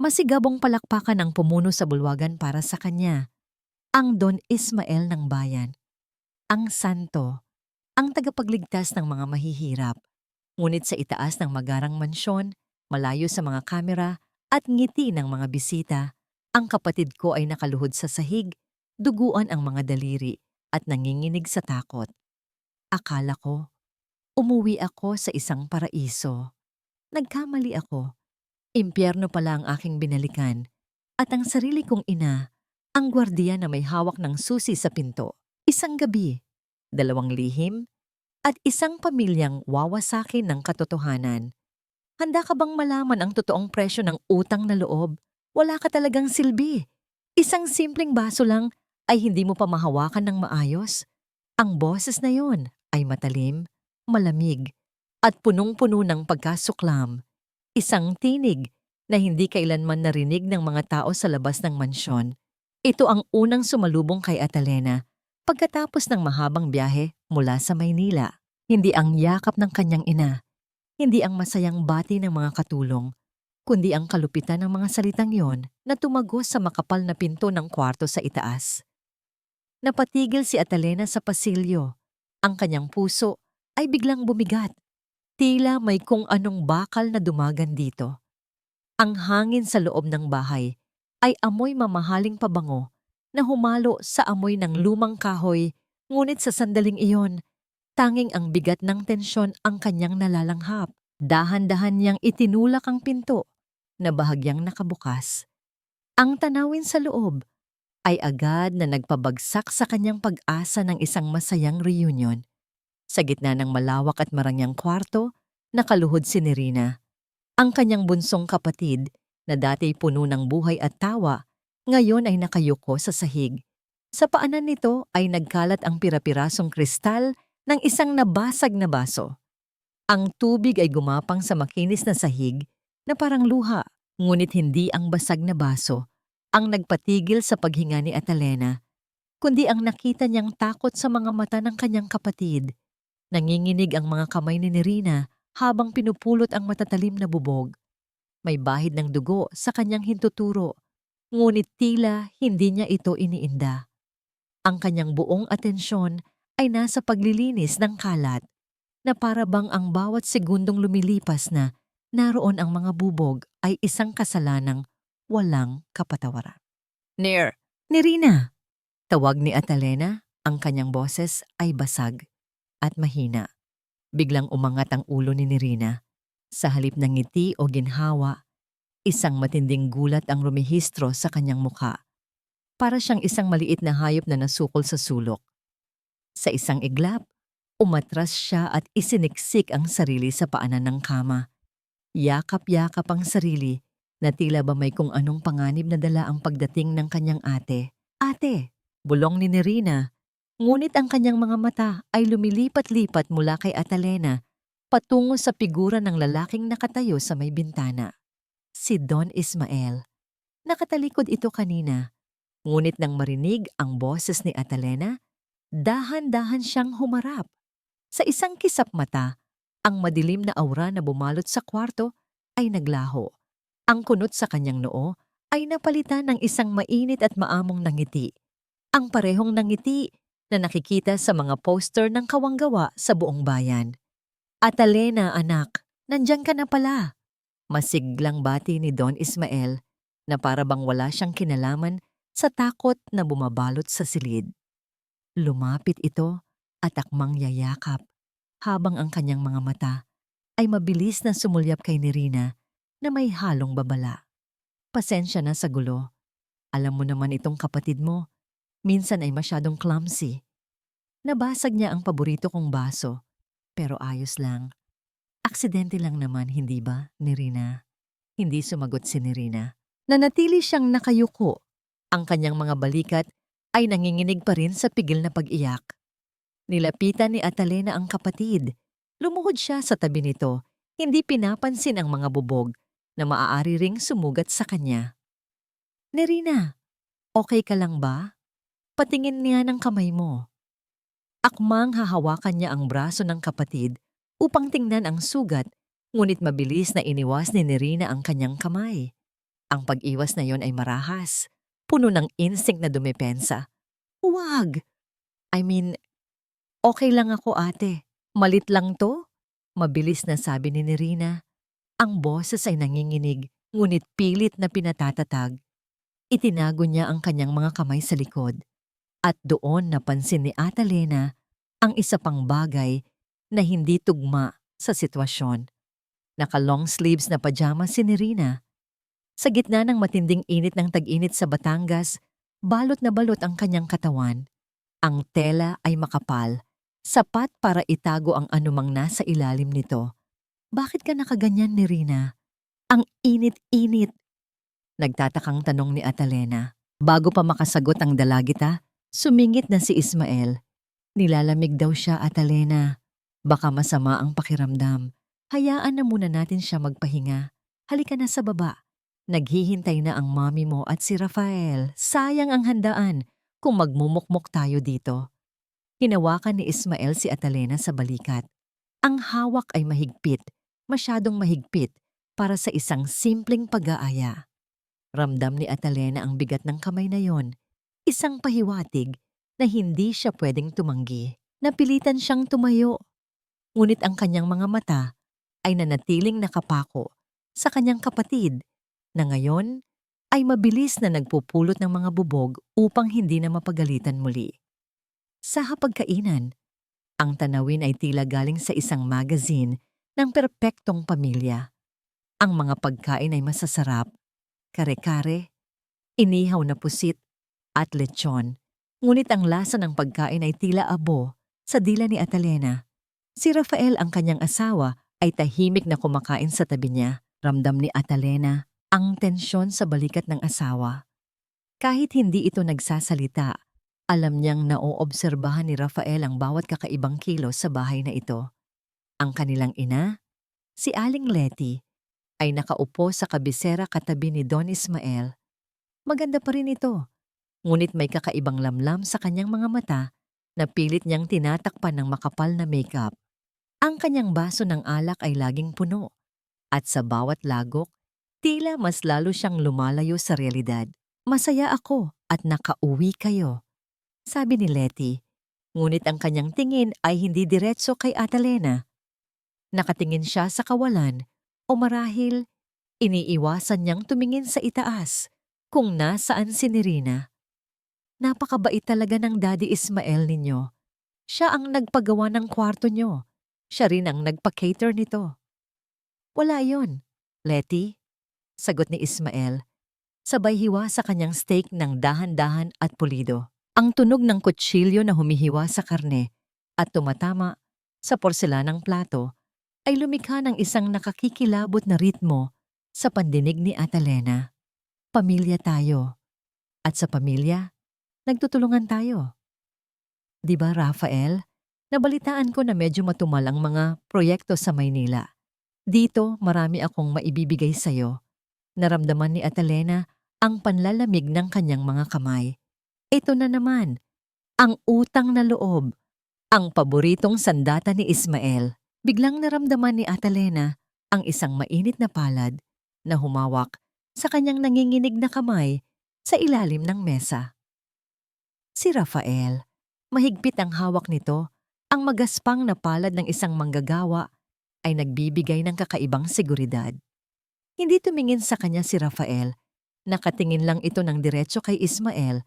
Masigabong palakpakan ang pumuno sa bulwagan para sa kanya, ang Don Ismael ng bayan, ang santo, ang tagapagligtas ng mga mahihirap. Ngunit sa itaas ng magarang mansyon, malayo sa mga kamera at ngiti ng mga bisita, ang kapatid ko ay nakaluhod sa sahig, duguan ang mga daliri at nanginginig sa takot. Akala ko, umuwi ako sa isang paraiso. Nagkamali ako. Impyerno pala ang aking binalikan at ang sarili kong ina, ang gwardiya na may hawak ng susi sa pinto. Isang gabi, dalawang lihim, at isang pamilyang wawasakin ng katotohanan. Handa ka bang malaman ang totoong presyo ng utang na loob? Wala ka talagang silbi. Isang simpleng baso lang ay hindi mo pa mahawakan ng maayos. Ang boses na yon ay matalim, malamig, at punong-puno ng pagkasuklam. Isang tinig na hindi kailanman narinig ng mga tao sa labas ng mansyon. Ito ang unang sumalubong kay Atalena pagkatapos ng mahabang biyahe mula sa Maynila. Hindi ang yakap ng kanyang ina, hindi ang masayang bati ng mga katulong, kundi ang kalupitan ng mga salitang yon na tumagos sa makapal na pinto ng kwarto sa itaas. Napatigil si Atalena sa pasilyo. Ang kanyang puso ay biglang bumigat. Tila may kung anong bakal na dumagan dito. Ang hangin sa loob ng bahay ay amoy mamahaling pabango na humalo sa amoy ng lumang kahoy, ngunit sa sandaling iyon, tanging ang bigat ng tensyon ang kanyang nalalanghap. Dahan-dahan niyang itinulak ang pinto na bahagyang nakabukas. Ang tanawin sa loob ay agad na nagpabagsak sa kanyang pag-asa ng isang masayang reunion. Sa gitna ng malawak at marangyang kwarto, nakaluhod si Nerina. Ang kanyang bunsong kapatid na dati puno ng buhay at tawa, ngayon ay nakayuko sa sahig. Sa paanan nito ay nagkalat ang pira-pirasong kristal ng isang nabasag na baso. Ang tubig ay gumapang sa makinis na sahig na parang luha, ngunit hindi ang basag na baso ang nagpatigil sa paghinga ni Atalena, kundi ang nakita niyang takot sa mga mata ng kanyang kapatid. Nanginginig ang mga kamay ni Nerina habang pinupulot ang matatalim na bubog. May bahid ng dugo sa kanyang hintuturo, ngunit tila hindi niya ito iniinda. Ang kanyang buong atensyon ay nasa paglilinis ng kalat, na para bang ang bawat segundong lumilipas na naroon ang mga bubog ay isang kasalanang walang kapatawaran. Nerina! Tawag ni Atalena, ang kanyang boses ay basag at mahina. Biglang umangat ang ulo ni Nerina. Sa halip ng ngiti o ginhawa, isang matinding gulat ang rumihistro sa kanyang mukha. Para siyang isang maliit na hayop na nasukol sa sulok. Sa isang iglap, umatras siya at isiniksik ang sarili sa paanan ng kama. Yakap-yakap ang sarili na tila ba may kung anong panganib na dala ang pagdating ng kanyang ate. Ate! Bulong ni Nerina. Ngunit ang kanyang mga mata ay lumilipat-lipat mula kay Atalena patungo sa figura ng lalaking nakatayo sa may bintana. Si Don Ismael. Nakatalikod ito kanina. Ngunit nang marinig ang boses ni Atalena, dahan-dahan siyang humarap. Sa isang kisap mata, ang madilim na aura na bumalot sa kwarto ay naglaho. Ang kunot sa kanyang noo ay napalitan ng isang mainit at maamong nangiti. Ang parehong nangiti na nakikita sa mga poster ng kawanggawa sa buong bayan. Atalena, anak, nandiyan ka na pala. Masiglang bati ni Don Ismael na para bang wala siyang kinalaman sa takot na bumabalot sa silid. Lumapit ito at akmang yayakap habang ang kanyang mga mata ay mabilis na sumulyap kay Nerina na may halong babala. Pasensya na sa gulo. Alam mo naman itong kapatid mo, minsan ay masyadong clumsy. Nabasag niya ang paborito kong baso, pero ayos lang. Aksidente lang naman, hindi ba, Nerina? Hindi sumagot si Nerina. Nanatili siyang nakayuko. Ang kanyang mga balikat ay nanginginig pa rin sa pigil na pag-iyak. Nilapitan ni Atalena ang kapatid. Lumuhod siya sa tabi nito, hindi pinapansin ang mga bubog na maaari ring sumugat sa kanya. Nerina, okay ka lang ba? Patingin niya ng kamay mo. Akmang hahawakan niya ang braso ng kapatid upang tingnan ang sugat, ngunit mabilis na iniwas ni Nerina ang kanyang kamay. Ang pag-iwas na yon ay marahas, puno ng instinct na dumepensa. Huwag! I mean, okay lang ako ate. Malit lang to. Mabilis na sabi ni Nerina. Ang boses ay nanginginig, ngunit pilit na pinatatatag. Itinago niya ang kanyang mga kamay sa likod. At doon napansin ni Ate Lena ang isa pang bagay na hindi tugma sa sitwasyon. Naka-long sleeves na pajama si Nerina. Sa gitna ng matinding init ng tag-init sa Batangas, balot na balot ang kanyang katawan. Ang tela ay makapal, sapat para itago ang anumang nasa ilalim nito. Bakit ka nakaganyan, Nerina? Ang init-init. Nagtatakang tanong ni Atalena. Bago pa makasagot ang dalagita, sumingit na si Ismael. Nilalamig daw siya, Atalena. Baka masama ang pakiramdam. Hayaan na muna natin siya magpahinga. Halika na sa baba. Naghihintay na ang mami mo at si Rafael. Sayang ang handaan kung magmumukmok tayo dito. Hinawakan ni Ismael si Atalena sa balikat. Ang hawak ay mahigpit, masyadong mahigpit para sa isang simpleng pag-aaya. Ramdam ni Atalena ang bigat ng kamay na yon. Isang pahiwatig na hindi siya pwedeng tumanggi. Napilitan siyang tumayo. Ngunit ang kanyang mga mata ay nanatiling nakapako sa kanyang kapatid na ngayon ay mabilis na nagpupulot ng mga bubog upang hindi na mapagalitan muli. Sa hapagkainan, ang tanawin ay tila galing sa isang magazine ng perpektong pamilya. Ang mga pagkain ay masasarap, kare-kare, inihaw na pusit at lechon. Ngunit ang lasa ng pagkain ay tila abo sa dila ni Atalena. Si Rafael, ang kanyang asawa, ay tahimik na kumakain sa tabi niya. Ramdam ni Atalena ang tensyon sa balikat ng asawa. Kahit hindi ito nagsasalita, alam niyang naoobserbahan ni Rafael ang bawat kakaibang kilos sa bahay na ito. Ang kanilang ina, si Aling Letty, ay nakaupo sa kabisera katabi ni Don Ismael. Maganda pa rin ito, ngunit may kakaibang lamlam sa kanyang mga mata na pilit niyang tinatakpan ng makapal na makeup. Ang kanyang baso ng alak ay laging puno, at sa bawat lagok, tila mas lalo siyang lumalayo sa realidad. Masaya ako at nakauwi kayo, sabi ni Letty, ngunit ang kanyang tingin ay hindi diretso kay Atalena. Nakatingin siya sa kawalan o marahil iniiwasan niyang tumingin sa itaas kung nasaan si Nerina. Napakabait talaga ng Daddy Ismael ninyo. Siya ang nagpagawa ng kwarto niyo. Siya rin ang nagpa-cater nito. Wala yon, Letty, sagot ni Ismael. Sabay hiwa sa kanyang steak ng dahan-dahan at pulido. Ang tunog ng kutsilyo na humihiwa sa karne at tumatama sa porselanang plato ay lumikha ng isang nakakikilabot na ritmo sa pandinig ni Atalena. Pamilya tayo. At sa pamilya, nagtutulungan tayo. Di ba, Rafael? Nabalitaan ko na medyo matumal ang mga proyekto sa Maynila. Dito, marami akong maibibigay sa'yo. Naramdaman ni Atalena ang panlalamig ng kanyang mga kamay. Ito na naman, ang utang na loob, ang paboritong sandata ni Ismael. Biglang naramdaman ni Atalena ang isang mainit na palad na humawak sa kanyang nanginginig na kamay sa ilalim ng mesa. Si Rafael, mahigpit ang hawak nito, ang magaspang na palad ng isang manggagawa ay nagbibigay ng kakaibang seguridad. Hindi tumingin sa kanya si Rafael, nakatingin lang ito ng diretso kay Ismael,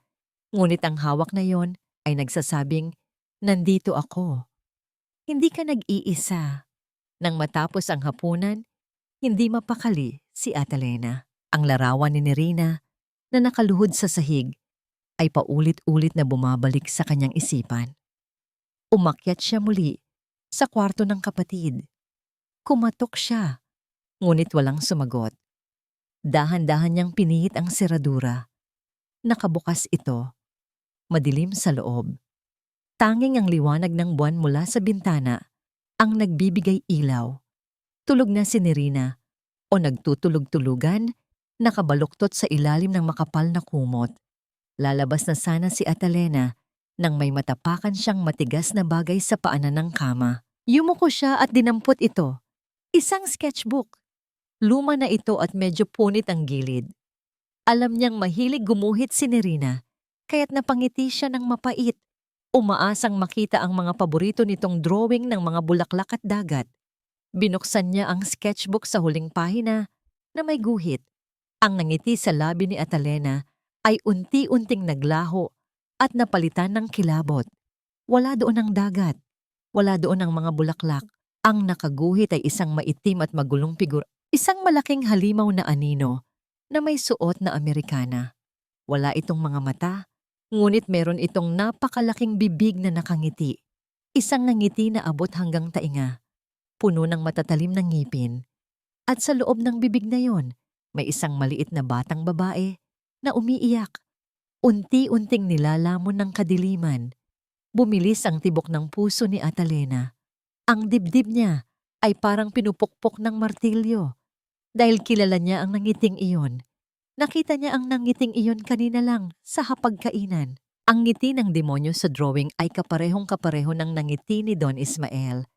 ngunit ang hawak na yon ay nagsasabing, nandito ako. Hindi ka nag-iisa. Nang matapos ang hapunan, hindi mapakali si Atalena. Ang larawan ni Nerina na nakaluhod sa sahig ay paulit-ulit na bumabalik sa kanyang isipan. Umakyat siya muli sa kwarto ng kapatid. Kumatok siya, ngunit walang sumagot. Dahan-dahan niyang pinihit ang seradura. Nakabukas ito. Madilim sa loob. Tanging ang liwanag ng buwan mula sa bintana ang nagbibigay ilaw. Tulog na si Nerina o nagtutulog-tulugan, nakabaluktot sa ilalim ng makapal na kumot. Lalabas na sana si Atalena nang may matapakan siyang matigas na bagay sa paanan ng kama. Yumuko siya at dinampot ito. Isang sketchbook. Luma na ito at medyo punit ang gilid. Alam niyang mahilig gumuhit si Nerina, kaya't napangiti siya ng mapait. Umaasang makita ang mga paborito nitong drawing ng mga bulaklak at dagat. Binuksan niya ang sketchbook sa huling pahina na may guhit. Ang nangiti sa labi ni Atalena ay unti-unting naglaho at napalitan ng kilabot. Wala doon ang dagat. Wala doon ang mga bulaklak. Ang nakaguhit ay isang maitim at magulong figura. Isang malaking halimaw na anino na may suot na Amerikana. Wala itong mga mata, ngunit meron itong napakalaking bibig na nakangiti. Isang ngiti na abot hanggang tainga, puno ng matatalim na ngipin. At sa loob ng bibig na yon, may isang maliit na batang babae na umiiyak. Unti-unting nilalamon ng kadiliman. Bumilis ang tibok ng puso ni Atalena. Ang dibdib niya ay parang pinupukpok ng martilyo. Dahil kilala niya ang nangiting iyon. Nakita niya ang nangiting iyon kanina lang sa hapagkainan. Ang ngiti ng demonyo sa drawing ay kaparehong-kapareho ng nangiti ni Don Ismael.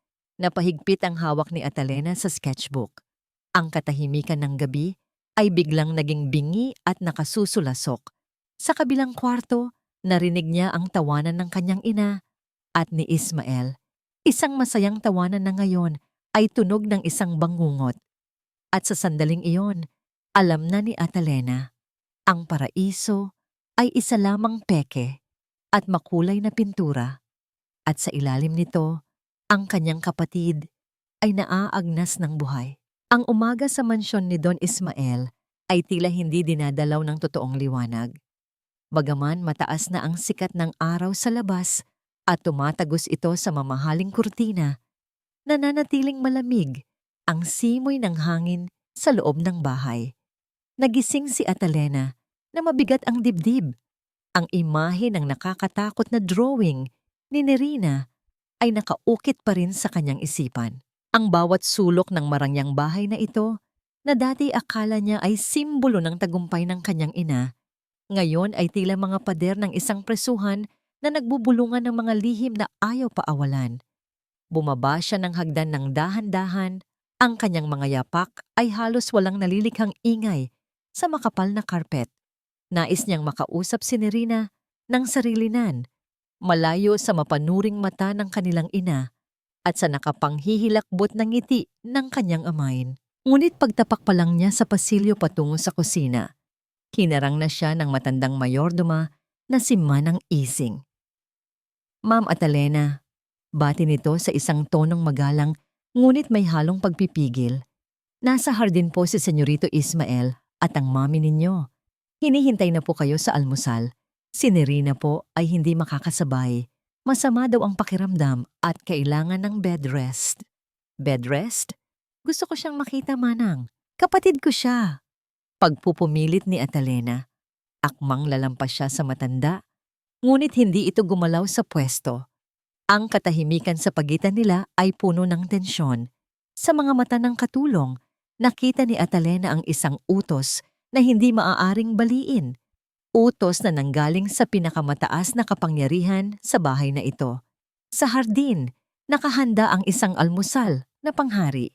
Napahigpit ang hawak ni Atalena sa sketchbook. Ang katahimikan ng gabi ay biglang naging bingi at nakasusulasok. Sa kabilang kwarto, narinig niya ang tawanan ng kanyang ina at ni Ismael. Isang masayang tawanan na ngayon ay tunog ng isang bangungot. At sa sandaling iyon, alam na ni Atalena, ang paraiso ay isa lamang peke at makulay na pintura. At sa ilalim nito, ang kanyang kapatid ay naaagnas ng buhay. Ang umaga sa mansyon ni Don Ismael ay tila hindi dinadalaw ng totoong liwanag. Bagaman mataas na ang sikat ng araw sa labas at tumatagos ito sa mamahaling kurtina, nananatiling malamig ang simoy ng hangin sa loob ng bahay. Nagising si Atalena na mabigat ang dibdib. Ang imahe ng nakakatakot na drawing ni Nerina ay nakaukit pa rin sa kanyang isipan. Ang bawat sulok ng marangyang bahay na ito, na dati akala niya ay simbolo ng tagumpay ng kanyang ina, ngayon ay tila mga pader ng isang presuhan na nagbubulungan ng mga lihim na ayaw paawalan. Bumaba siya ng hagdan ng dahan-dahan. Ang kanyang mga yapak ay halos walang nalilikhang ingay sa makapal na karpet. Nais niyang makausap si Nerina ng sarilinan, malayo sa mapanuring mata ng kanilang ina at sa nakapanghihilakbot ng ngiti ng kanyang amayin. Ngunit pagtapak pa lang niya sa pasilyo patungo sa kusina, hinarang na siya ng matandang mayordoma na si Manang Ising. "Ma'am Atalena," bati nito sa isang tonong magalang ngunit may halong pagpipigil. "Nasa hardin po si Senyorito Ismael at ang mami ninyo. Hinihintay na po kayo sa almusal. Si Nerina po ay hindi makakasabay. Masama daw ang pakiramdam at kailangan ng bed rest." "Bed rest? Gusto ko siyang makita, Manang. Kapatid ko siya." Pagpupumilit ni Atalena. Akmang lalampas siya sa matanda, ngunit hindi ito gumalaw sa pwesto. Ang katahimikan sa pagitan nila ay puno ng tensyon. Sa mga mata ng katulong, nakita ni Atalena ang isang utos na hindi maaaring baliin. Utos na nanggaling sa pinakamataas na kapangyarihan sa bahay na ito. Sa hardin, nakahanda ang isang almusal na panghari.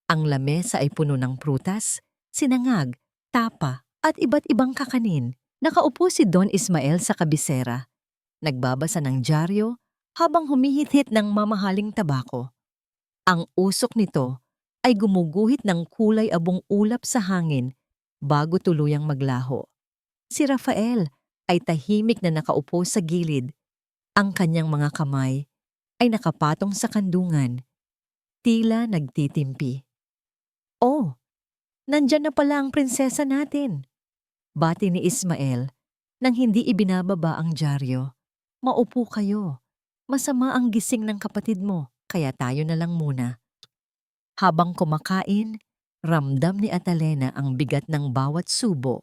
Ang lamesa ay puno ng prutas, sinangag, tapa at iba't ibang kakanin. Nakaupo si Don Ismael sa kabisera. Nagbabasa ng dyaryo habang humihit-hit ng mamahaling tabako. Ang usok nito ay gumuguhit ng kulay abong ulap sa hangin bago tuluyang maglaho. Si Rafael ay tahimik na nakaupo sa gilid. Ang kanyang mga kamay ay nakapatong sa kandungan, tila nagtitimpi. "Oh, nandyan na pala ang prinsesa natin," bati ni Ismael nang hindi ibinababa ang dyaryo. "Maupo kayo. Masama ang gising ng kapatid mo, kaya tayo na lang muna." Habang kumakain, ramdam ni Atalena ang bigat ng bawat subo.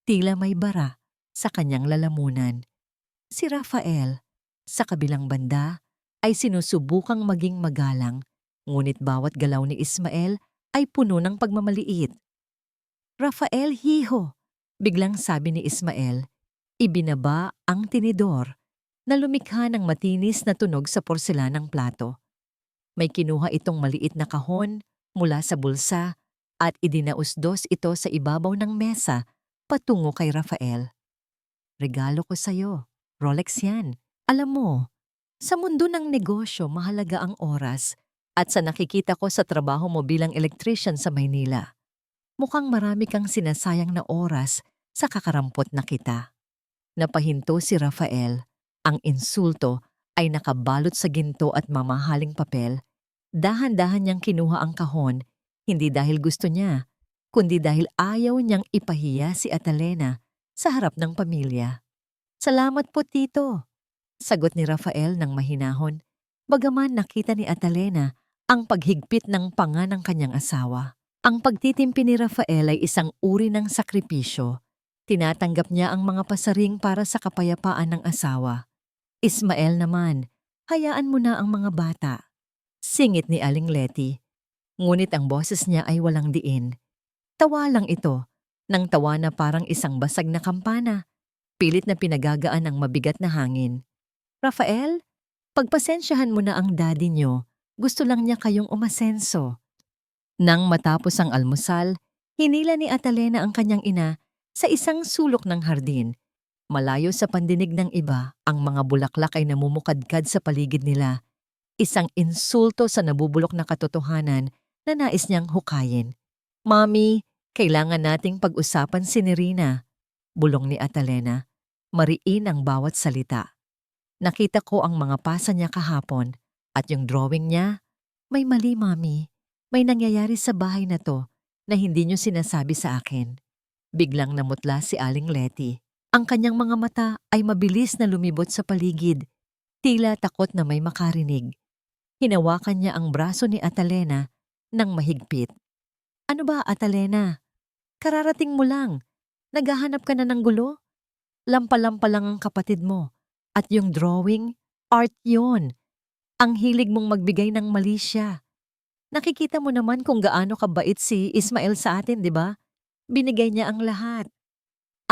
Tila may bara sa kanyang lalamunan. Si Rafael, sa kabilang banda, ay sinusubukang maging magalang, ngunit bawat galaw ni Ismael ay puno ng pagmamaliit. "Rafael, hiho!" biglang sabi ni Ismael. Ibinaba ang tinidor na lumikha ng matinis na tunog sa porselanang plato. May kinuha itong maliit na kahon mula sa bulsa at idinausdos ito sa ibabaw ng mesa patungo kay Rafael. Regalo ko sa'yo. Rolex yan. Alam mo, sa mundo ng negosyo mahalaga ang oras at sa nakikita ko sa trabaho mo bilang electrician sa Maynila, mukhang marami kang sinasayang na oras sa kakarampot na kita. Napahinto si Rafael. Ang insulto ay nakabalot sa ginto at mamahaling papel. Dahan-dahan niyang kinuha ang kahon, hindi dahil gusto niya, kundi dahil ayaw niyang ipahiya si Atalena sa harap ng pamilya. Salamat po, Tito, sagot ni Rafael ng mahinahon, bagaman nakita ni Atalena ang paghigpit ng panga ng kanyang asawa. Ang pagtitimpi ni Rafael ay isang uri ng sakripisyo. Tinatanggap niya ang mga pasaring para sa kapayapaan ng asawa. Ismael naman, hayaan mo na ang mga bata. Singit ni Aling Letty. Ngunit ang boses niya ay walang diin. Tawa lang ito, nang tawa na parang isang basag na kampana. Pilit na pinagagaan ng mabigat na hangin. Rafael, pagpasensyahan mo na ang daddy niyo. Gusto lang niya kayong umasenso. Nang matapos ang almusal, hinila ni Atalena ang kanyang ina sa isang sulok ng hardin. Malayo sa pandinig ng iba, ang mga bulaklak ay namumukadkad sa paligid nila. Isang insulto sa nabubulok na katotohanan na nais niyang hukayin. Mami, kailangan nating pag-usapan si Nerina, bulong ni Atalena. Mariin ang bawat salita. Nakita ko ang mga pasa niya kahapon at yung drawing niya. May mali, Mami. May nangyayari sa bahay na to na hindi niyo sinasabi sa akin. Biglang namutla si Aling Letty. Ang kanyang mga mata ay mabilis na lumibot sa paligid. Tila takot na may makarinig. Hinawakan niya ang braso ni Atalena nang mahigpit. Ano ba, Atalena? Kararating mo lang. Naghahanap ka na ng gulo? Lampa-lampa lang ang kapatid mo. At yung drawing, art yon. Ang hilig mong magbigay ng mali siya. Nakikita mo naman kung gaano kabait si Ismael sa atin, di ba? Binigay niya ang lahat.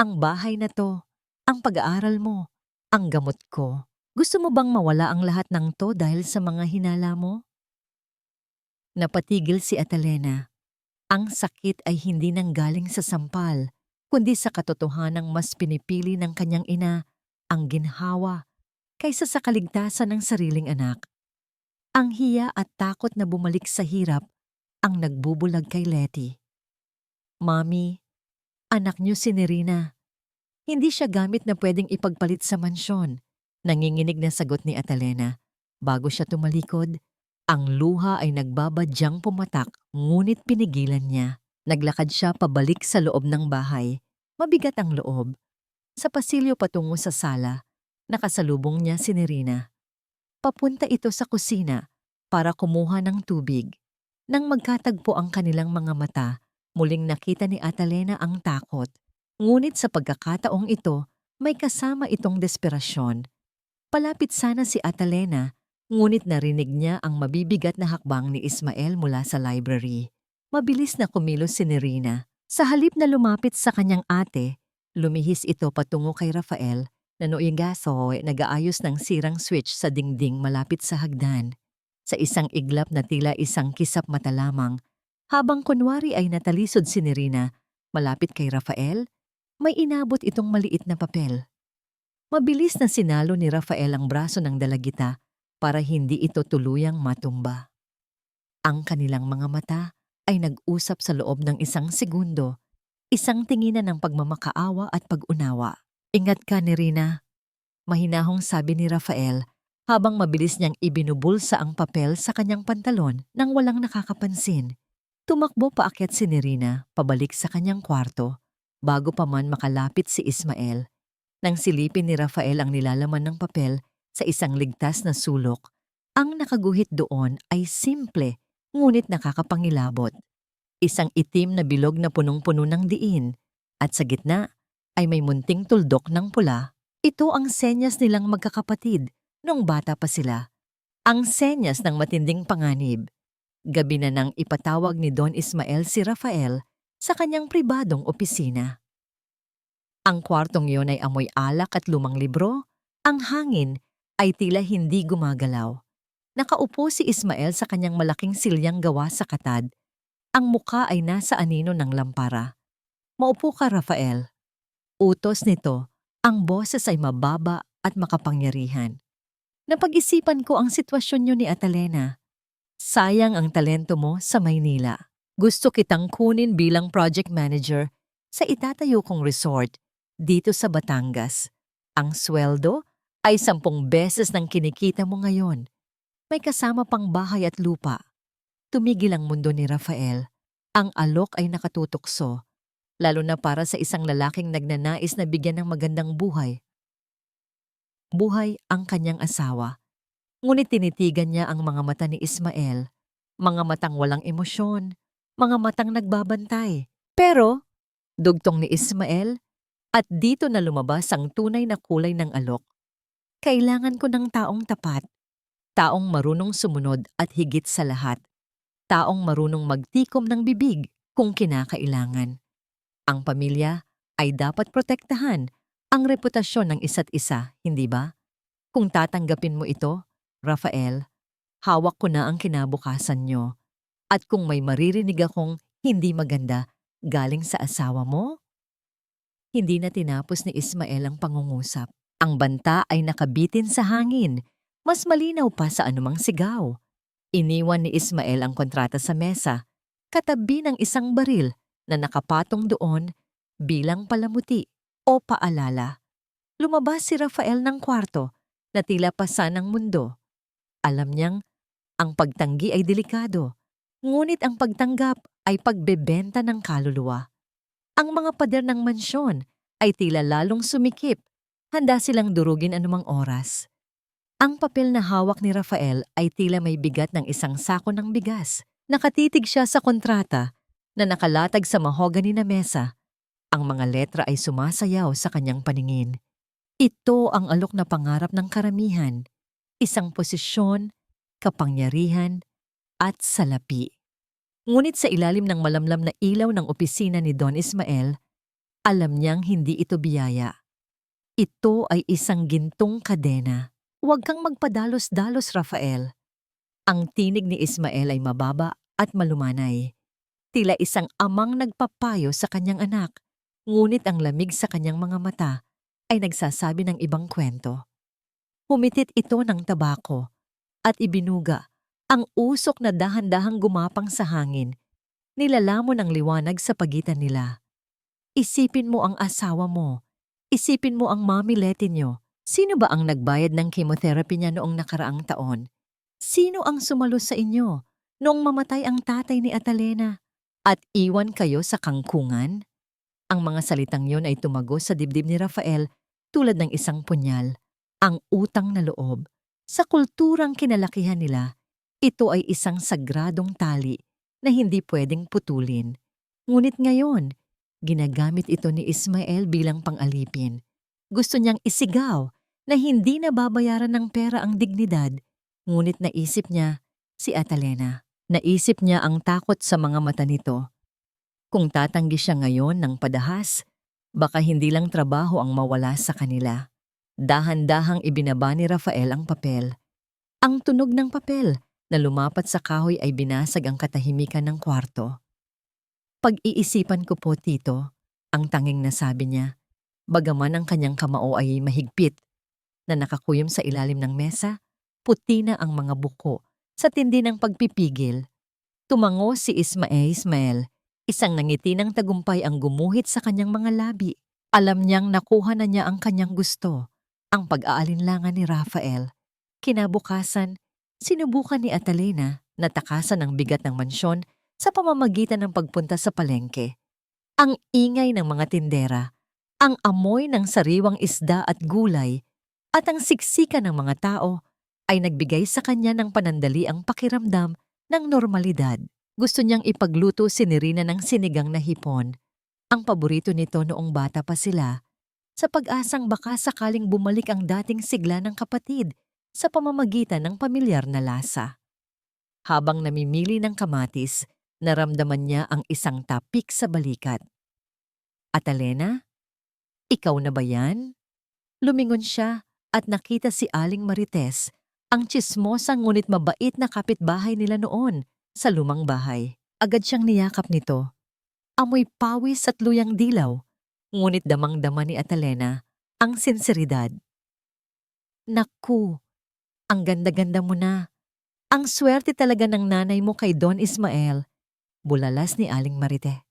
Ang bahay na to, ang pag-aaral mo, ang gamot ko. Gusto mo bang mawala ang lahat ng to dahil sa mga hinala mo? Napatigil si Atalena. Ang sakit ay hindi nanggaling sa sampal, kundi sa katotohanang mas pinipili ng kanyang ina ang ginhawa kaysa sa kaligtasan ng sariling anak. Ang hiya at takot na bumalik sa hirap ang nagbubulag kay Letty. Mami, anak niyo si Nerina. Hindi siya gamit na pwedeng ipagpalit sa mansyon. Nanginginig na sagot ni Atalena. Bago siya tumalikod, ang luha ay nagbabadyang pumatak ngunit pinigilan niya. Naglakad siya pabalik sa loob ng bahay. Mabigat ang loob. Sa pasilyo patungo sa sala, nakasalubong niya si Nerina. Papunta ito sa kusina para kumuha ng tubig. Nang magkatagpo ang kanilang mga mata, muling nakita ni Atalena ang takot. Ngunit sa pagkakataong ito, may kasama itong desperasyon. Palapit sana si Atalena, ngunit narinig niya ang mabibigat na hakbang ni Ismael mula sa library. Mabilis na kumilos si Nerina. Sa halip na lumapit sa kanyang ate, lumihis ito patungo kay Rafael na noigaso nag-aayos ng sirang switch sa dingding malapit sa hagdan. Sa isang iglap na tila isang kisap mata lamang, habang kunwari ay natalisod si Nerina, malapit kay Rafael, may inabot itong maliit na papel. Mabilis na sinalo ni Rafael ang braso ng dalagita para hindi ito tuluyang matumba. Ang kanilang mga mata ay nag-usap sa loob ng isang segundo, isang tinginan ng pagmamakaawa at pag-unawa. Ingat ka, Nerina, mahinahong sabi ni Rafael habang mabilis niyang ibinubulsa ang papel sa kanyang pantalon nang walang nakakapansin. Tumakbo paakyat si Nerina pabalik sa kanyang kwarto bago pa man makalapit si Ismael. Nang silipin ni Rafael ang nilalaman ng papel sa isang ligtas na sulok, ang nakaguhit doon ay simple ngunit nakakapangilabot. Isang itim na bilog na punong-puno ng diin at sa gitna ay may munting tuldok ng pula. Ito ang senyas nilang magkakapatid nung bata pa sila. Ang senyas ng matinding panganib. Gabi na nang ipatawag ni Don Ismael si Rafael sa kanyang pribadong opisina. Ang kwartong yon ay amoy alak at lumang libro. Ang hangin ay tila hindi gumagalaw. Nakaupo si Ismael sa kanyang malaking silyang gawa sa katad. Ang muka ay nasa anino ng lampara. Maupo ka, Rafael. utos nito, ang boses ay mababa at makapangyarihan. Napag-isipan ko ang sitwasyon niyo ni Atalena. Sayang ang talento mo sa Maynila. Gusto kitang kunin bilang project manager sa itatayo kong resort dito sa Batangas. Ang sweldo ay 10 beses ng kinikita mo ngayon. May kasama pang bahay at lupa. Tumigil ang mundo ni Rafael. Ang alok ay nakatutokso, lalo na para sa isang lalaking nagnanais na bigyan ng magandang buhay. Buhay ang kanyang asawa. Ngunit tinitigan niya ang mga mata ni Ismael, mga matang walang emosyon, mga matang nagbabantay. Pero, dugtong ni Ismael, at dito na lumabas ang tunay na kulay ng alok. Kailangan ko ng taong tapat, taong marunong sumunod at higit sa lahat, taong marunong magtikom ng bibig kung kinakailangan. Ang pamilya ay dapat protektahan ang reputasyon ng isa't isa, hindi ba? Kung tatanggapin mo ito, Rafael, hawak ko na ang kinabukasan nyo. At kung may maririnig akong hindi maganda galing sa asawa mo, hindi na tinapos ni Ismael ang pangungusap. Ang banta ay nakabitin sa hangin, mas malinaw pa sa anumang sigaw. Iniwan ni Ismael ang kontrata sa mesa, katabi ng isang baril na nakapatong doon bilang palamuti o paalala. Lumabas si Rafael ng kwarto na tila pasan ng mundo. Alam niyang ang pagtanggi ay delikado, ngunit ang pagtanggap ay pagbebenta ng kaluluwa. Ang mga pader ng mansyon ay tila lalong sumikip, handa silang durugin anumang oras. Ang papel na hawak ni Rafael ay tila may bigat ng isang sako ng bigas. Nakatitig siya sa kontrata na nakalatag sa mahogany na mesa. Ang mga letra ay sumasayaw sa kanyang paningin. Ito ang alok na pangarap ng karamihan. Isang posisyon, kapangyarihan, at salapi. Ngunit sa ilalim ng malamlam na ilaw ng opisina ni Don Ismael, alam niyang hindi ito biyaya. Ito ay isang gintong kadena. Huwag kang magpadalos-dalos, Rafael. Ang tinig ni Ismael ay mababa at malumanay. Tila isang amang nagpapayo sa kanyang anak, ngunit ang lamig sa kanyang mga mata ay nagsasabi ng ibang kwento. Humitit ito ng tabako at ibinuga ang usok na dahan-dahang gumapang sa hangin. Nilalamon ang liwanag sa pagitan nila. Isipin mo ang asawa mo. Isipin mo ang Mami Letty niyo. Sino ba ang nagbayad ng chemotherapy niya noong nakaraang taon? Sino ang sumalo sa inyo noong mamatay ang tatay ni Atalena at iwan kayo sa kangkungan? Ang mga salitang yon ay tumagos sa dibdib ni Rafael tulad ng isang punyal. Ang utang na loob. Sa kulturang kinalakihan nila, ito ay isang sagradong tali na hindi pwedeng putulin. Ngunit ngayon, ginagamit ito ni Ismael bilang pang-alipin. Gusto niyang isigaw na hindi nababayaran ng pera ang dignidad, ngunit naisip niya si Atalena. Naisip niya ang takot sa mga mata nito. Kung tatanggi siya ngayon ng padahas, baka hindi lang trabaho ang mawala sa kanila. Dahan-dahang ibinaba ni Rafael ang papel. Ang tunog ng papel na lumapat sa kahoy ay binasag ang katahimikan ng kwarto. Pag-iisipan ko po, Tito, ang tanging nasabi niya, bagaman ang kanyang kamao ay mahigpit, na nakakuyom sa ilalim ng mesa, puti na ang mga buko sa tindi ng pagpipigil. Tumango si Ismael, isang nangiti ng tagumpay ang gumuhit sa kanyang mga labi. Alam niyang nakuha na niya ang kanyang gusto, ang pag-aalinlangan ni Rafael. Kinabukasan, sinubukan ni Atalena na takasan ang bigat ng mansyon sa pamamagitan ng pagpunta sa palengke. Ang ingay ng mga tindera, ang amoy ng sariwang isda at gulay, at ang siksikan ng mga tao ay nagbigay sa kanya ng panandaliang pakiramdam ng normalidad. Gusto niyang ipagluto si Nerina ng sinigang na hipon, ang paborito nito noong bata pa sila, sa pag-asang baka sakaling bumalik ang dating sigla ng kapatid sa pamamagitan ng pamilyar na lasa. Habang namimili ng kamatis, naramdaman niya ang isang tapik sa balikat. Atalena, ikaw na ba yan? Lumingon siya at nakita si Aling Marites, ang tsismosang ngunit mabait na kapitbahay nila noon sa lumang bahay. Agad siyang niyakap nito. Amoy pawis at luyang dilaw. Ngunit damang-dama ni Atalena ang sinseridad. Naku, ang ganda-ganda mo na. Ang swerte talaga ng nanay mo kay Don Ismael, bulalas ni Aling Marite.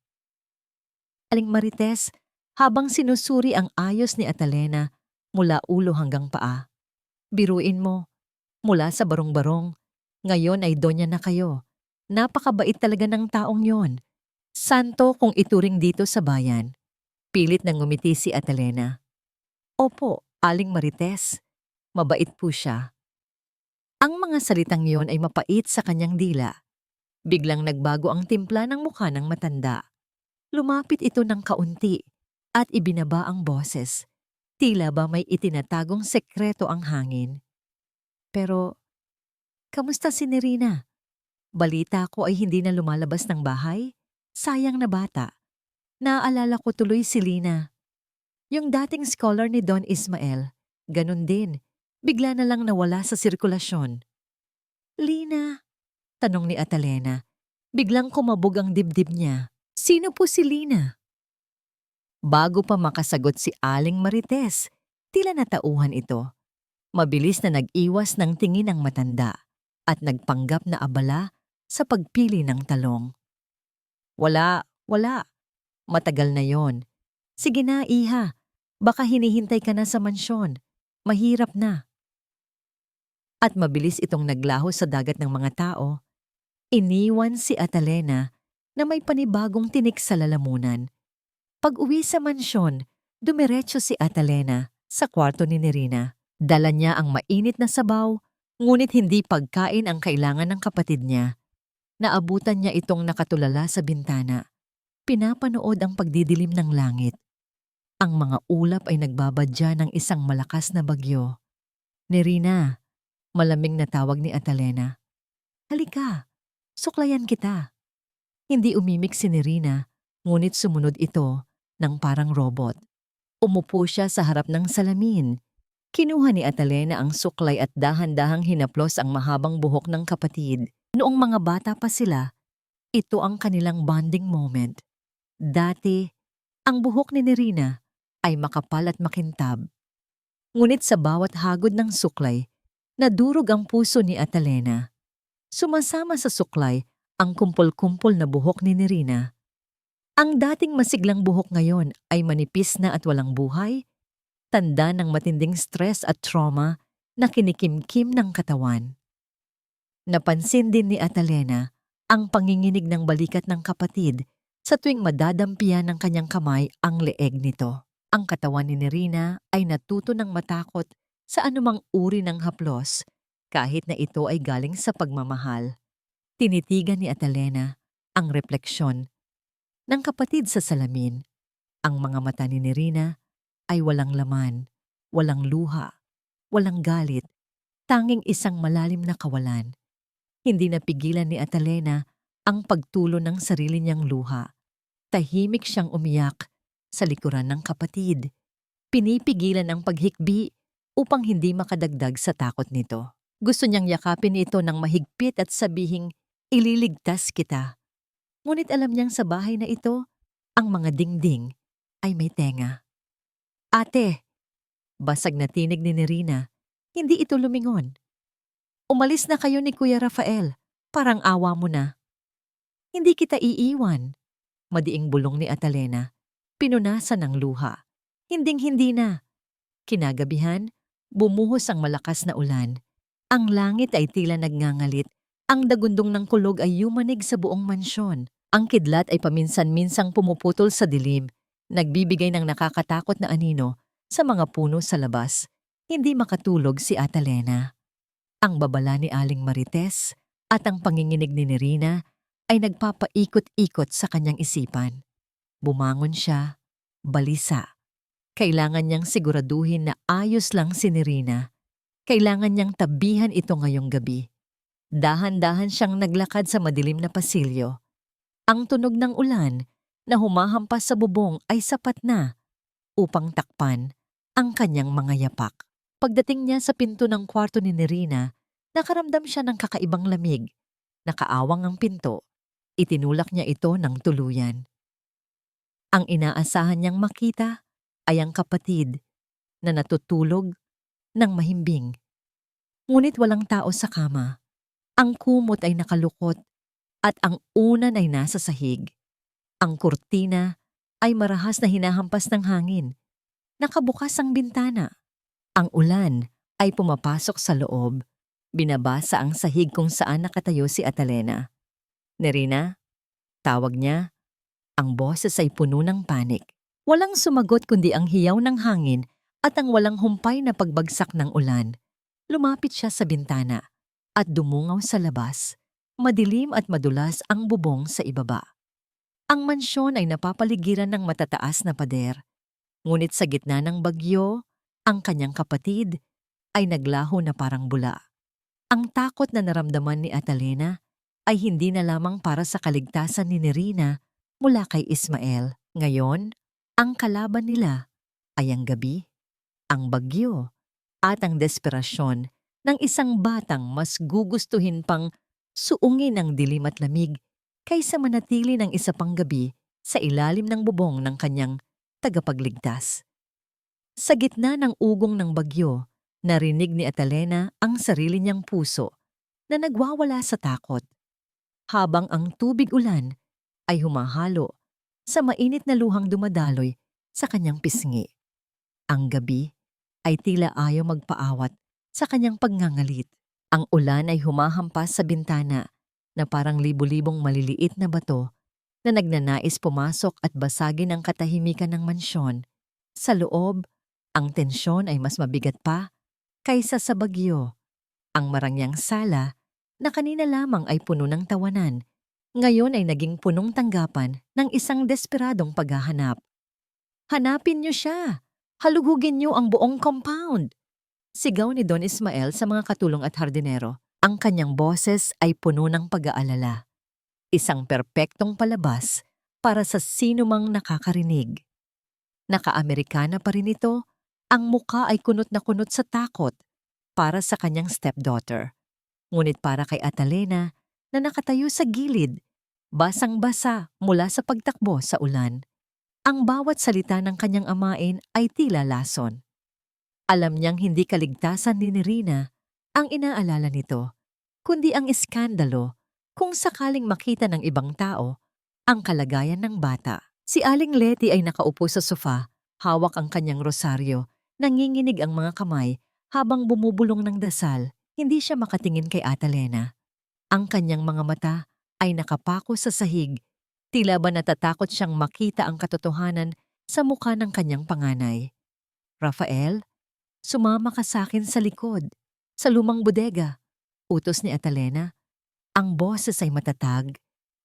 Aling Marites, habang sinusuri ang ayos ni Atalena mula ulo hanggang paa. Biruin mo, mula sa barong-barong, ngayon ay donya na kayo. Napakabait talaga ng taong yon. Santo kung ituring dito sa bayan. Pilit nang ngumiti si Atalena. Opo, Aling Marites, mabait po siya. Ang mga salitang yon ay mapait sa kanyang dila. Biglang nagbago ang timpla ng mukha ng matanda. Lumapit ito ng kaunti at ibinaba ang boses. Tila ba may itinatagong sekreto ang hangin. Pero, kamusta si Nerina? Balita ko ay hindi na lumalabas ng bahay? Sayang na bata. Naaalala ko tuloy si Lina. Yung dating scholar ni Don Ismael, ganun din. Bigla na lang nawala sa sirkulasyon. Lina? Tanong ni Atalena. Biglang kumabog ang dibdib niya. Sino po si Lina? Bago pa makasagot si Aling Marites, tila natauhan ito. Mabilis na nag-iwas ng tingin ng matanda at nagpanggap na abala sa pagpili ng talong. Wala. Matagal na yon. Sige na, iha. Baka hinihintay ka na sa mansyon. Mahirap na. At mabilis itong naglaho sa dagat ng mga tao. Iniwan si Atalena na may panibagong tinik sa lalamunan. Pag-uwi sa mansyon, dumiretso si Atalena sa kwarto ni Nerina. Dala niya ang mainit na sabaw, ngunit hindi pagkain ang kailangan ng kapatid niya. Naabutan niya itong nakatulala sa bintana. Pinapanood ang pagdidilim ng langit. Ang mga ulap ay nagbabadya ng isang malakas na bagyo. Nerina, malamig na tawag ni Atalena. Halika, suklayan kita. Hindi umimik si Nerina, ngunit sumunod ito ng parang robot. Umupo siya sa harap ng salamin. Kinuha ni Atalena ang suklay at dahan-dahang hinaplos ang mahabang buhok ng kapatid. Noong mga bata pa sila, ito ang kanilang bonding moment. Dati, ang buhok ni Nerina ay makapal at makintab. Ngunit sa bawat hagod ng suklay, nadurog ang puso ni Atalena. Sumasama sa suklay ang kumpol-kumpol na buhok ni Nerina. Ang dating masiglang buhok ngayon ay manipis na at walang buhay, tanda ng matinding stress at trauma na kinikimkim ng katawan. Napansin din ni Atalena ang panginginig ng balikat ng kapatid sa tuwing madadampian ng kanyang kamay ang leeg nito. Ang katawan ni Nerina ay natuto ng matakot sa anumang uri ng haplos kahit na ito ay galing sa pagmamahal. Tinitigan ni Atalena ang refleksyon ng kapatid sa salamin. Ang mga mata ni Nerina ay walang laman, walang luha, walang galit, tanging isang malalim na kawalan. Hindi napigilan ni Atalena ang pagtulo ng sarili niyang luha. Tahimik siyang umiyak sa likuran ng kapatid. Pinipigilan ang paghikbi upang hindi makadagdag sa takot nito. Gusto niyang yakapin ito ng mahigpit at sabihing, ililigtas kita. Ngunit alam niyang sa bahay na ito, ang mga dingding ay may tenga. Ate, basag na tinig ni Nerina, hindi ito lumingon. Umalis na kayo ni Kuya Rafael, parang awa mo na. Hindi kita iiwan, madiing bulong ni Atalena. Pinunasan ng luha. Hinding-hindi na. Kinagabihan, bumuhos ang malakas na ulan. Ang langit ay tila nagngangalit. Ang dagundong ng kulog ay yumanig sa buong mansyon. Ang kidlat ay paminsan-minsang pumuputol sa dilim, nagbibigay ng nakakatakot na anino sa mga puno sa labas. Hindi makatulog si Atalena. Ang babala ni Aling Marites at ang panginginig ni Nerina ay nagpapaikot-ikot sa kanyang isipan. Bumangon siya, balisa. Kailangan niyang siguraduhin na ayos lang si Nerina. Kailangan niyang tabihan ito ngayong gabi. Dahan-dahan siyang naglakad sa madilim na pasilyo. Ang tunog ng ulan na humahampas sa bubong ay sapat na upang takpan ang kanyang mga yapak. Pagdating niya sa pinto ng kwarto ni Nerina, nakaramdam siya ng kakaibang lamig. Nakaawang ang pinto. Itinulak niya ito ng tuluyan. Ang inaasahan niyang makita ay ang kapatid na natutulog ng mahimbing. Ngunit walang tao sa kama. Ang kumot ay nakalukot at ang unan ay nasa sahig. Ang kurtina ay marahas na hinahampas ng hangin. Nakabukas ang bintana. Ang ulan ay pumapasok sa loob. Binabasa ang sahig kung saan nakatayo si Atalena. "Nerina?" Tawag niya. Ang boses ay puno ng panik. Walang sumagot kundi ang hiyaw ng hangin at ang walang humpay na pagbagsak ng ulan. Lumapit siya sa bintana at dumungaw sa labas. Madilim at madulas ang bubong sa ibaba. Ang mansyon ay napapaligiran ng matataas na pader. Ngunit sa gitna ng bagyo, ang kanyang kapatid ay naglaho na parang bula. Ang takot na naramdaman ni Atalena ay hindi na lamang para sa kaligtasan ni Nerina mula kay Ismael. Ngayon, ang kalaban nila ay ang gabi, ang bagyo, at ang desperasyon ng isang batang mas gugustuhin pang suungin ang dilim at lamig kaysa manatili ng isa pang gabi sa ilalim ng bubong ng kanyang tagapagligtas. Sa gitna ng ugong ng bagyo, narinig ni Atalena ang sarili niyang puso na nagwawala sa takot, habang ang tubig ulan ay humahalo sa mainit na luhang dumadaloy sa kanyang pisngi. Ang gabi ay tila ayaw magpaawat sa kanyang pagngangalit. Ang ulan ay humahampas sa bintana na parang libu-libong maliliit na bato na nagnanais pumasok at basagin ang katahimikan ng mansyon. Sa loob, ang tensyon ay mas mabigat pa kaysa sa bagyo. Ang marangyang sala na kanina lamang ay puno ng tawanan, ngayon ay naging punong tanggapan ng isang desperadong paghahanap. "Hanapin niyo siya! Halugugin niyo ang buong compound!" Sigaw ni Don Ismael sa mga katulong at hardinero. Ang kanyang boses ay puno ng pag-aalala. Isang perpektong palabas para sa sinumang nakakarinig. Naka-Amerikana pa rin ito, ang muka ay kunot na kunot sa takot para sa kanyang stepdaughter. Ngunit para kay Atalena na nakatayo sa gilid, basang-basa mula sa pagtakbo sa ulan, ang bawat salita ng kanyang amain ay tila lason. Alam niyang hindi kaligtasan ni Nerina ang inaalala nito, kundi ang iskandalo kung sakaling makita ng ibang tao ang kalagayan ng bata. Si Aling Letty ay nakaupo sa sofa, hawak ang kanyang rosaryo, nanginginig ang mga kamay habang bumubulong ng dasal. Hindi siya makatingin kay Atalena. Ang kanyang mga mata ay nakapako sa sahig, tila ba natatakot siyang makita ang katotohanan sa mukha ng kanyang panganay. "Rafael, sumama ka sa akin sa likod, sa lumang bodega," utos ni Atalena. Ang boses ay matatag,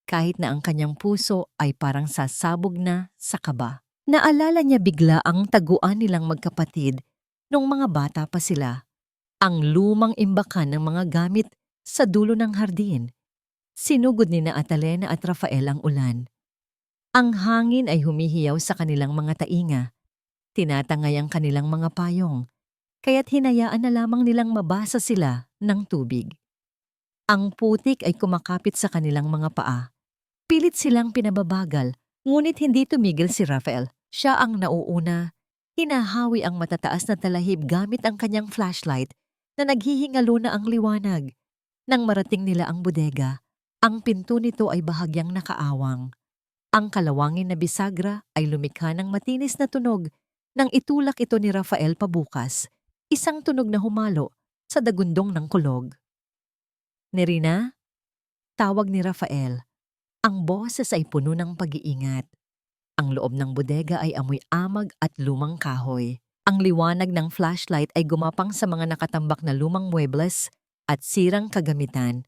kahit na ang kanyang puso ay parang sasabog na sa kaba. Naalala niya bigla ang taguan nilang magkapatid nung mga bata pa sila. Ang lumang imbakan ng mga gamit sa dulo ng hardin. Sinugod ni na Atalena at Rafael ang ulan. Ang hangin ay humihiyaw sa kanilang mga tainga. Tinatangay ang kanilang mga payong, kaya't hinayaan na lamang nilang mabasa sila ng tubig. Ang putik ay kumakapit sa kanilang mga paa. Pilit silang pinababagal, ngunit hindi tumigil si Rafael. Siya ang nauuna. Hinahawi ang matataas na talahib gamit ang kanyang flashlight na naghihingalo na ang liwanag. Nang marating nila ang bodega, ang pinto nito ay bahagyang nakaawang. Ang kalawangin na bisagra ay lumikha ng matinis na tunog nang itulak ito ni Rafael pabukas, isang tunog na humalo sa dagundong ng kulog. "Nerina?" Tawag ni Rafael. Ang boses ay puno ng pag-iingat. Ang loob ng bodega ay amoy amag at lumang kahoy. Ang liwanag ng flashlight ay gumapang sa mga nakatambak na lumang muebles at sirang kagamitan.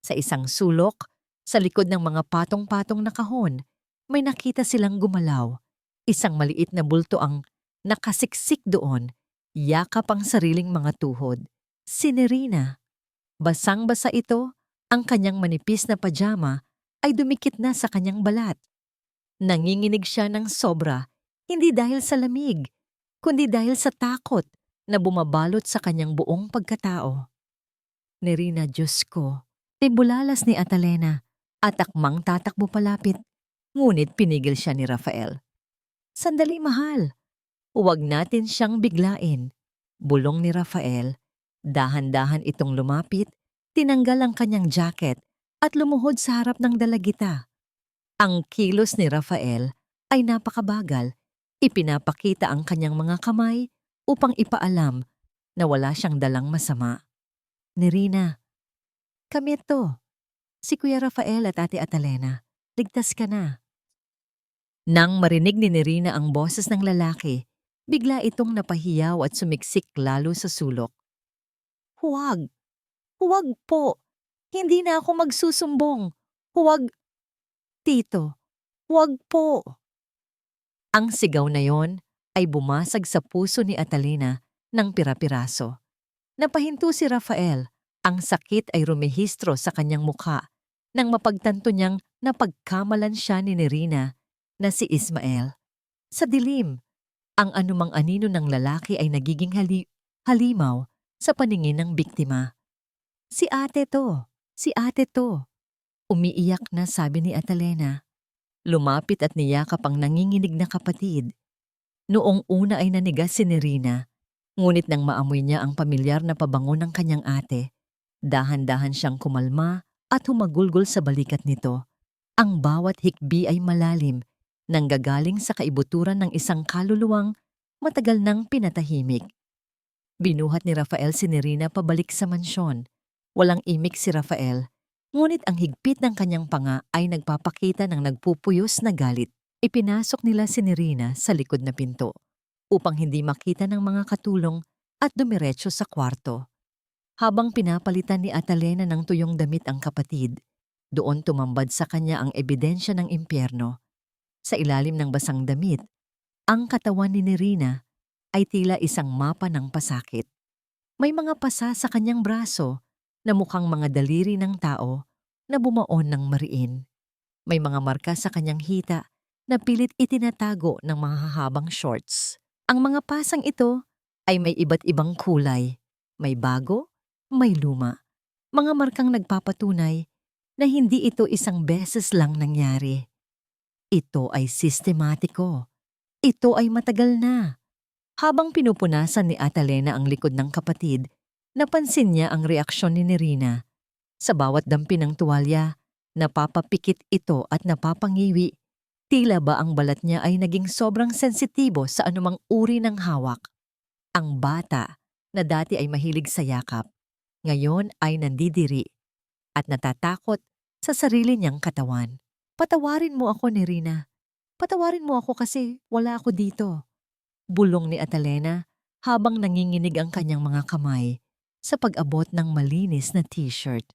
Sa isang sulok, sa likod ng mga patong-patong na kahon, may nakita silang gumalaw. Isang maliit na bulto ang nakasiksik doon, yakap ang sariling mga tuhod. Si Nerina. Basang-basa ito, ang kanyang manipis na pajama ay dumikit na sa kanyang balat. Nanginginig siya ng sobra, hindi dahil sa lamig, kundi dahil sa takot na bumabalot sa kanyang buong pagkatao. "Nerina, Diyos ko," timbulalas ni Atalena at akmang tatakbo palapit, ngunit pinigil siya ni Rafael. Sandali, mahal. Huwag natin siyang biglain. Bulong ni Rafael. Dahan-dahan itong lumapit, tinanggal ang kanyang jacket at lumuhod sa harap ng dalagita. Ang kilos ni Rafael ay napakabagal. Ipinapakita ang kanyang mga kamay upang ipaalam na wala siyang dalang masama. Nirina, kami ito. Si Kuya Rafael at Ate Atalena. Ligtas ka na. Nang marinig ni Nirina ang boses ng lalaki, bigla itong napahiyaw at sumiksik lalo sa sulok. Huwag! Huwag po! Hindi na ako magsusumbong! Huwag! Tito, huwag po! Ang sigaw na yon ay bumasag sa puso ni Atalena ng pira-piraso. Napahinto si Rafael. Ang sakit ay rumehistro sa kanyang mukha nang mapagtanto niyang napagkamalan siya ni Nirina na si Ismael. Sa dilim, ang anumang anino ng lalaki ay nagiging halimaw sa paningin ng biktima. Si ate to, si ate to. Umiiyak na sabi ni Atalena. Lumapit at niyakap ang nanginginig na kapatid. Noong una ay nanigas si Nirina, ngunit nang maamoy niya ang pamilyar na pabango ng kanyang ate, dahan-dahan siyang kumalma at humagulgol sa balikat nito. Ang bawat hikbi ay malalim, nanggagaling sa kaibuturan ng isang kaluluwang matagal nang pinatahimik. Binuhat ni Rafael si Nirina pabalik sa mansyon. Walang imik si Rafael, ngunit ang higpit ng kanyang panga ay nagpapakita ng nagpupuyos na galit. Ipinasok nila si Nirina sa likod na pinto upang hindi makita ng mga katulong at dumiretso sa kwarto. Habang pinapalitan ni Atalena ng tuyong damit ang kapatid, doon tumambad sa kanya ang ebidensya ng impyerno. Sa ilalim ng basang damit, ang katawan ni Nirina ay tila isang mapa ng pasakit. May mga pasa sa kanyang braso na mukhang mga daliri ng tao na bumaon ng mariin. May mga marka sa kanyang hita na pilit itinatago ng mga hahabang shorts. Ang mga pasang ito ay may iba't ibang kulay. May bago, may luma. Mga markang nagpapatunay na hindi ito isang beses lang nangyari. Ito ay sistematiko. Ito ay matagal na. Habang pinupunasan ni Atalena ang likod ng kapatid, napansin niya ang reaksyon ni Nirina. Sa bawat dampi ng tuwalya, napapapikit ito at napapangiwi. Tila ba ang balat niya ay naging sobrang sensitibo sa anumang uri ng hawak. Ang bata, na dati ay mahilig sa yakap, ngayon ay nandidiri at natatakot sa sarili niyang katawan. Patawarin mo ako, Nirina. Patawarin mo ako kasi wala ako dito. Bulong ni Atalena habang nanginginig ang kanyang mga kamay sa pag-abot ng malinis na t-shirt.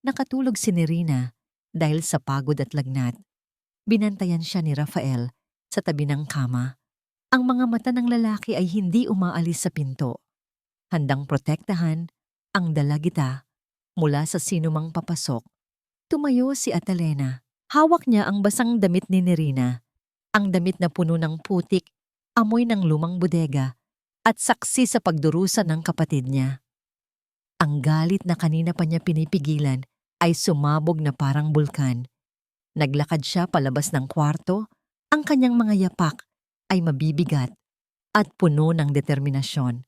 Nakatulog si Nirina dahil sa pagod at lagnat. Binantayan siya ni Rafael sa tabi ng kama. Ang mga mata ng lalaki ay hindi umaalis sa pinto. Handang protektahan ang dalagita mula sa sinumang papasok. Tumayo si Atalena. Hawak niya ang basang damit ni Nirina. Ang damit na puno ng putik, amoy ng lumang bodega, at saksi sa pagdurusa ng kapatid niya. Ang galit na kanina pa niya pinipigilan ay sumabog na parang bulkan. Naglakad siya palabas ng kwarto, ang kanyang mga yapak ay mabibigat at puno ng determinasyon.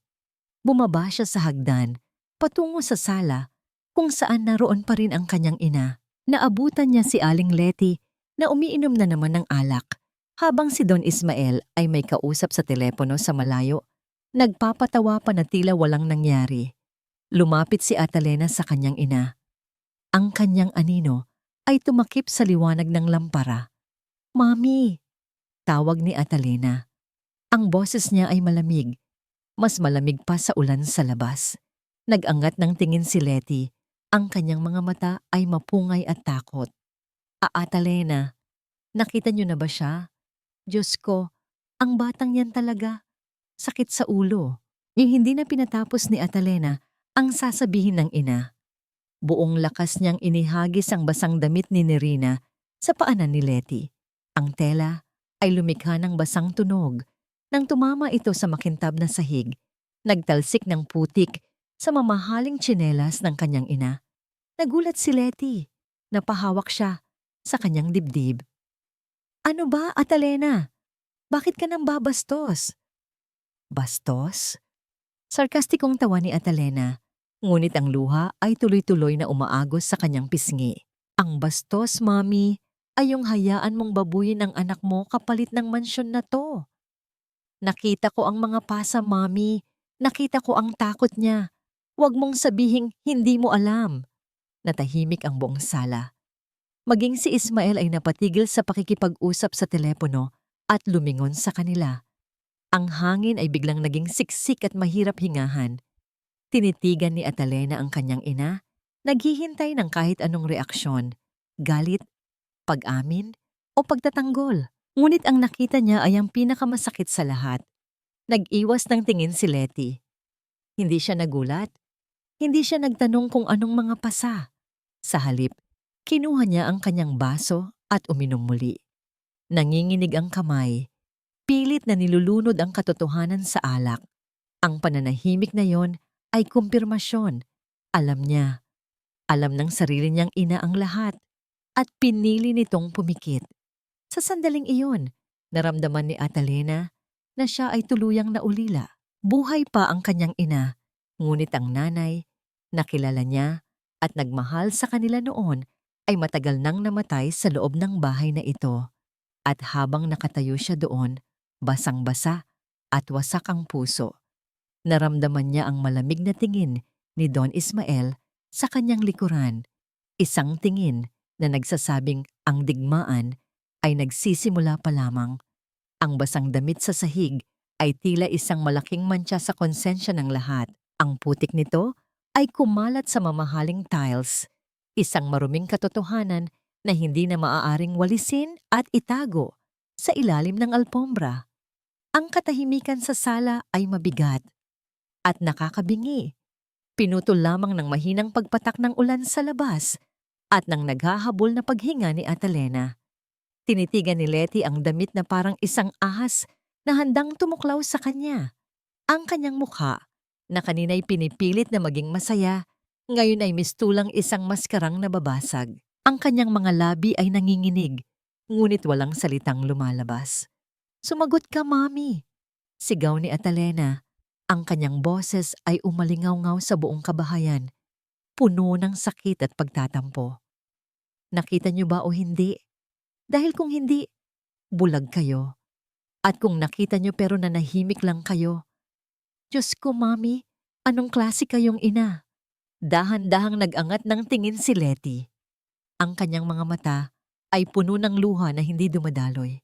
Bumaba siya sa hagdan, patungo sa sala, kung saan naroon pa rin ang kanyang ina. Naabutan niya si Aling Letty na umiinom na naman ng alak, habang si Don Ismael ay may kausap sa telepono sa malayo. Nagpapatawa pa na tila walang nangyari. Lumapit si Atalena sa kanyang ina. Ang kanyang anino ay tumakip sa liwanag ng lampara. "Mami!" tawag ni Atalena. Ang boses niya ay malamig. Mas malamig pa sa ulan sa labas. Nag-angat ng tingin si Letty. Ang kanyang mga mata ay mapungay at takot. Atalena, nakita niyo na ba siya? Diyos ko, ang batang yan talaga. Sakit sa ulo. Yung hindi na pinatapos ni Atalena ang sasabihin ng ina. Buong lakas niyang inihagis ang basang damit ni Nirina sa paanan ni Letty. Ang tela ay lumikha ng basang tunog. Nang tumama ito sa makintab na sahig, nagtalsik ng putik sa mamahaling tsinelas ng kanyang ina. Nagulat si Letty. Napahawak siya sa kanyang dibdib. "Ano ba, Atalena? Bakit ka nang babastos? Bastos? Sarkastikong tawa ni Atalena, ngunit ang luha ay tuloy-tuloy na umaagos sa kanyang pisngi. Ang bastos, Mami, ay yung hayaan mong babuyin ang anak mo kapalit ng mansyon na to. Nakita ko ang mga pasa, Mami. Nakita ko ang takot niya. Huwag mong sabihing hindi mo alam. Natahimik ang buong sala. Maging si Ismael ay napatigil sa pakikipag-usap sa telepono at lumingon sa kanila. Ang hangin ay biglang naging siksik at mahirap hingahan. Tinitigan ni Atalena ang kanyang ina, naghihintay ng kahit anong reaksyon, galit, pag-amin, o pagtatanggol. Ngunit ang nakita niya ay ang pinakamasakit sa lahat. Nag-iwas ng tingin si Letty. Hindi siya nagulat. Hindi siya nagtanong kung anong mga pasa. Sa halip, kinuha niya ang kanyang baso at uminom muli. Nanginginig ang kamay. Pilit na nilulunod ang katotohanan sa alak. Ang pananahimik na yon ay kumpirmasyon. Alam niya. Alam ng sarili niyang ina ang lahat. At pinili nitong pumikit. Sa sandaling iyon, naramdaman ni Atalena na siya ay tuluyang naulila. Buhay pa ang kanyang ina, ngunit ang nanay, nakilala niya at nagmahal sa kanila noon ay matagal nang namatay sa loob ng bahay na ito. At habang nakatayo siya doon, basang-basa at wasak ang puso. Naramdaman niya ang malamig na tingin ni Don Ismael sa kanyang likuran. Isang tingin na nagsasabing ang digmaan ay nagsisimula pa lamang. Ang basang damit sa sahig ay tila isang malaking mantsa sa konsensya ng lahat. Ang putik nito ay kumalat sa mamahaling tiles. Isang maruming katotohanan na hindi na maaaring walisin at itago sa ilalim ng alpombra. Ang katahimikan sa sala ay mabigat at nakakabingi. Pinutol lamang ng mahinang pagpatak ng ulan sa labas at ng naghahabol na paghinga ni Atalena. Tinitigan ni Letty ang damit na parang isang ahas na handang tumuklaw sa kanya. Ang kanyang mukha, na kanina'y pinipilit na maging masaya, ngayon ay mistulang isang maskarang nababasag. Ang kanyang mga labi ay nanginginig, ngunit walang salitang lumalabas. "Sumagot ka, Mami!" Sigaw ni Atalena. Ang kanyang boses ay umalingaw-ngaw sa buong kabahayan, puno ng sakit at pagtatampo. Nakita niyo ba o hindi? Dahil kung hindi, bulag kayo. At kung nakita niyo pero nanahimik lang kayo, Diyos ko, Mami, anong klase kayong ina? Dahan-dahang nag-angat ng tingin si Letty. Ang kanyang mga mata ay puno ng luha na hindi dumadaloy.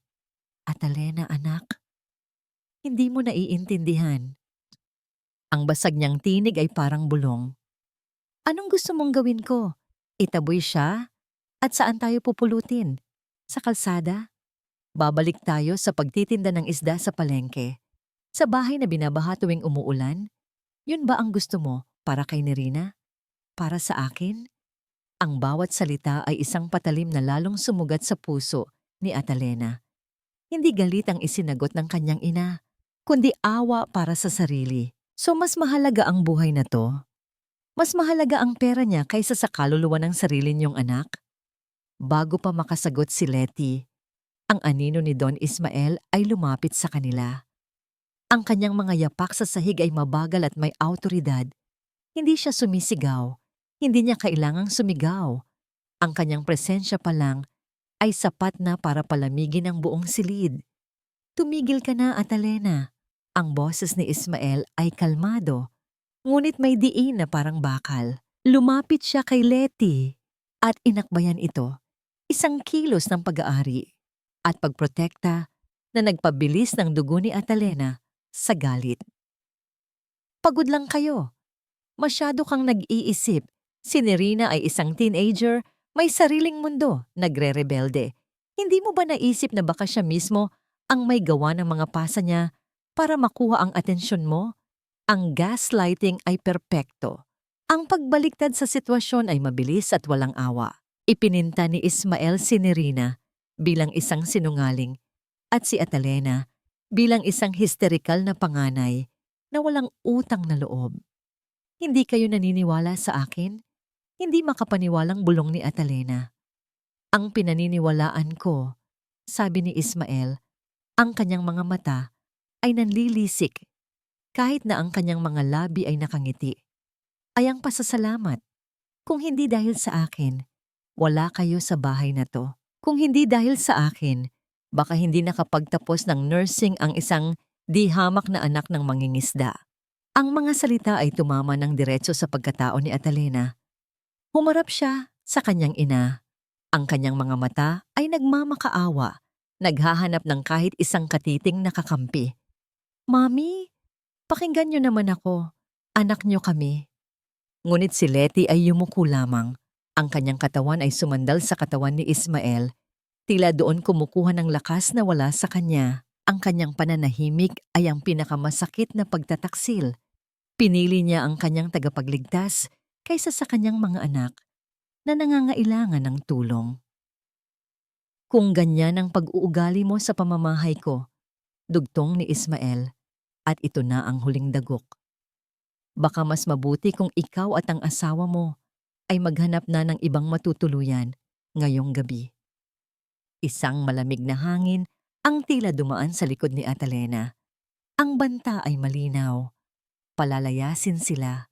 "Atalena, anak, hindi mo naiintindihan." Ang basag niyang tinig ay parang bulong. "Anong gusto mong gawin ko? Itaboy siya? At saan tayo pupulutin? Sa kalsada? Babalik tayo sa pagtitinda ng isda sa palengke? Sa bahay na binabaha tuwing umuulan? Yun ba ang gusto mo para kay Nerina? Para sa akin?" Ang bawat salita ay isang patalim na lalong sumugat sa puso ni Atalena. Hindi galit ang isinagot ng kanyang ina, kundi awa para sa sarili. So mas mahalaga ang buhay na to? Mas mahalaga ang pera niya kaysa sa kaluluwa ng sarili niyong anak? Bago pa makasagot si Letty, ang anino ni Don Ismael ay lumapit sa kanila. Ang kanyang mga yapak sa sahig ay mabagal at may awtoridad. Hindi siya sumisigaw. Hindi niya kailangang sumigaw. Ang kanyang presensya pa lang ay sapat na para palamigin ang buong silid. "Tumigil ka na, Atalena." Ang boses ni Ismael ay kalmado, ngunit may diin na parang bakal. Lumapit siya kay Letty at inakbayan ito. Isang kilos ng pag-aari at pagprotekta na nagpabilis ng dugo ni Atalena sa galit. "Pagod lang kayo. Masyado kang nag-iisip. Si Nerina ay isang teenager, may sariling mundo, nagre-rebelde. Hindi mo ba naisip na baka siya mismo ang may gawa ng mga pasa niya para makuha ang atensyon mo? Ang gaslighting ay perpekto. Ang pagbaliktad sa sitwasyon ay mabilis at walang awa." Ipininta ni Ismael si Nerina bilang isang sinungaling at si Atalena bilang isang hysterikal na panganay na walang utang na loob. "Hindi kayo naniniwala sa akin?" Hindi makapaniwalang bulong ni Atalena. "Ang pinaniniwalaan ko," sabi ni Ismael, Ang kanyang mga mata ay nanlilisik kahit na ang kanyang mga labi ay nakangiti. Ay ang pasasalamat. Kung hindi dahil sa akin, wala kayo sa bahay na to. Kung hindi dahil sa akin, baka hindi nakapagtapos ng nursing ang isang di hamak na anak ng mangingisda. Ang mga salita ay tumama ng diretso sa pagkatao ni Atalena. Humarap siya sa kanyang ina. Ang kanyang mga mata ay nagmamakaawa, naghahanap ng kahit isang katiting nakakampi. Mami, pakinggan niyo naman ako. Anak niyo kami. Ngunit si Letty ay yumuko lamang. Ang kanyang katawan ay sumandal sa katawan ni Ismael. Tila doon kumukuha ng lakas na wala sa kanya. Ang kanyang pananahimik ay ang pinakamasakit na pagtataksil. Pinili niya ang kanyang tagapagligtas kaysa sa kanyang mga anak na nangangailangan ng tulong. Kung ganyan ang pag-uugali mo sa pamamahay ko, dugtong ni Ismael, at ito na ang huling dagok. Baka mas mabuti kung ikaw at ang asawa mo ay maghanap na ng ibang matutuluyan ngayong gabi. Isang malamig na hangin ang tila dumaan sa likod ni Atalena. Ang banta ay malinaw. Palalayasin sila.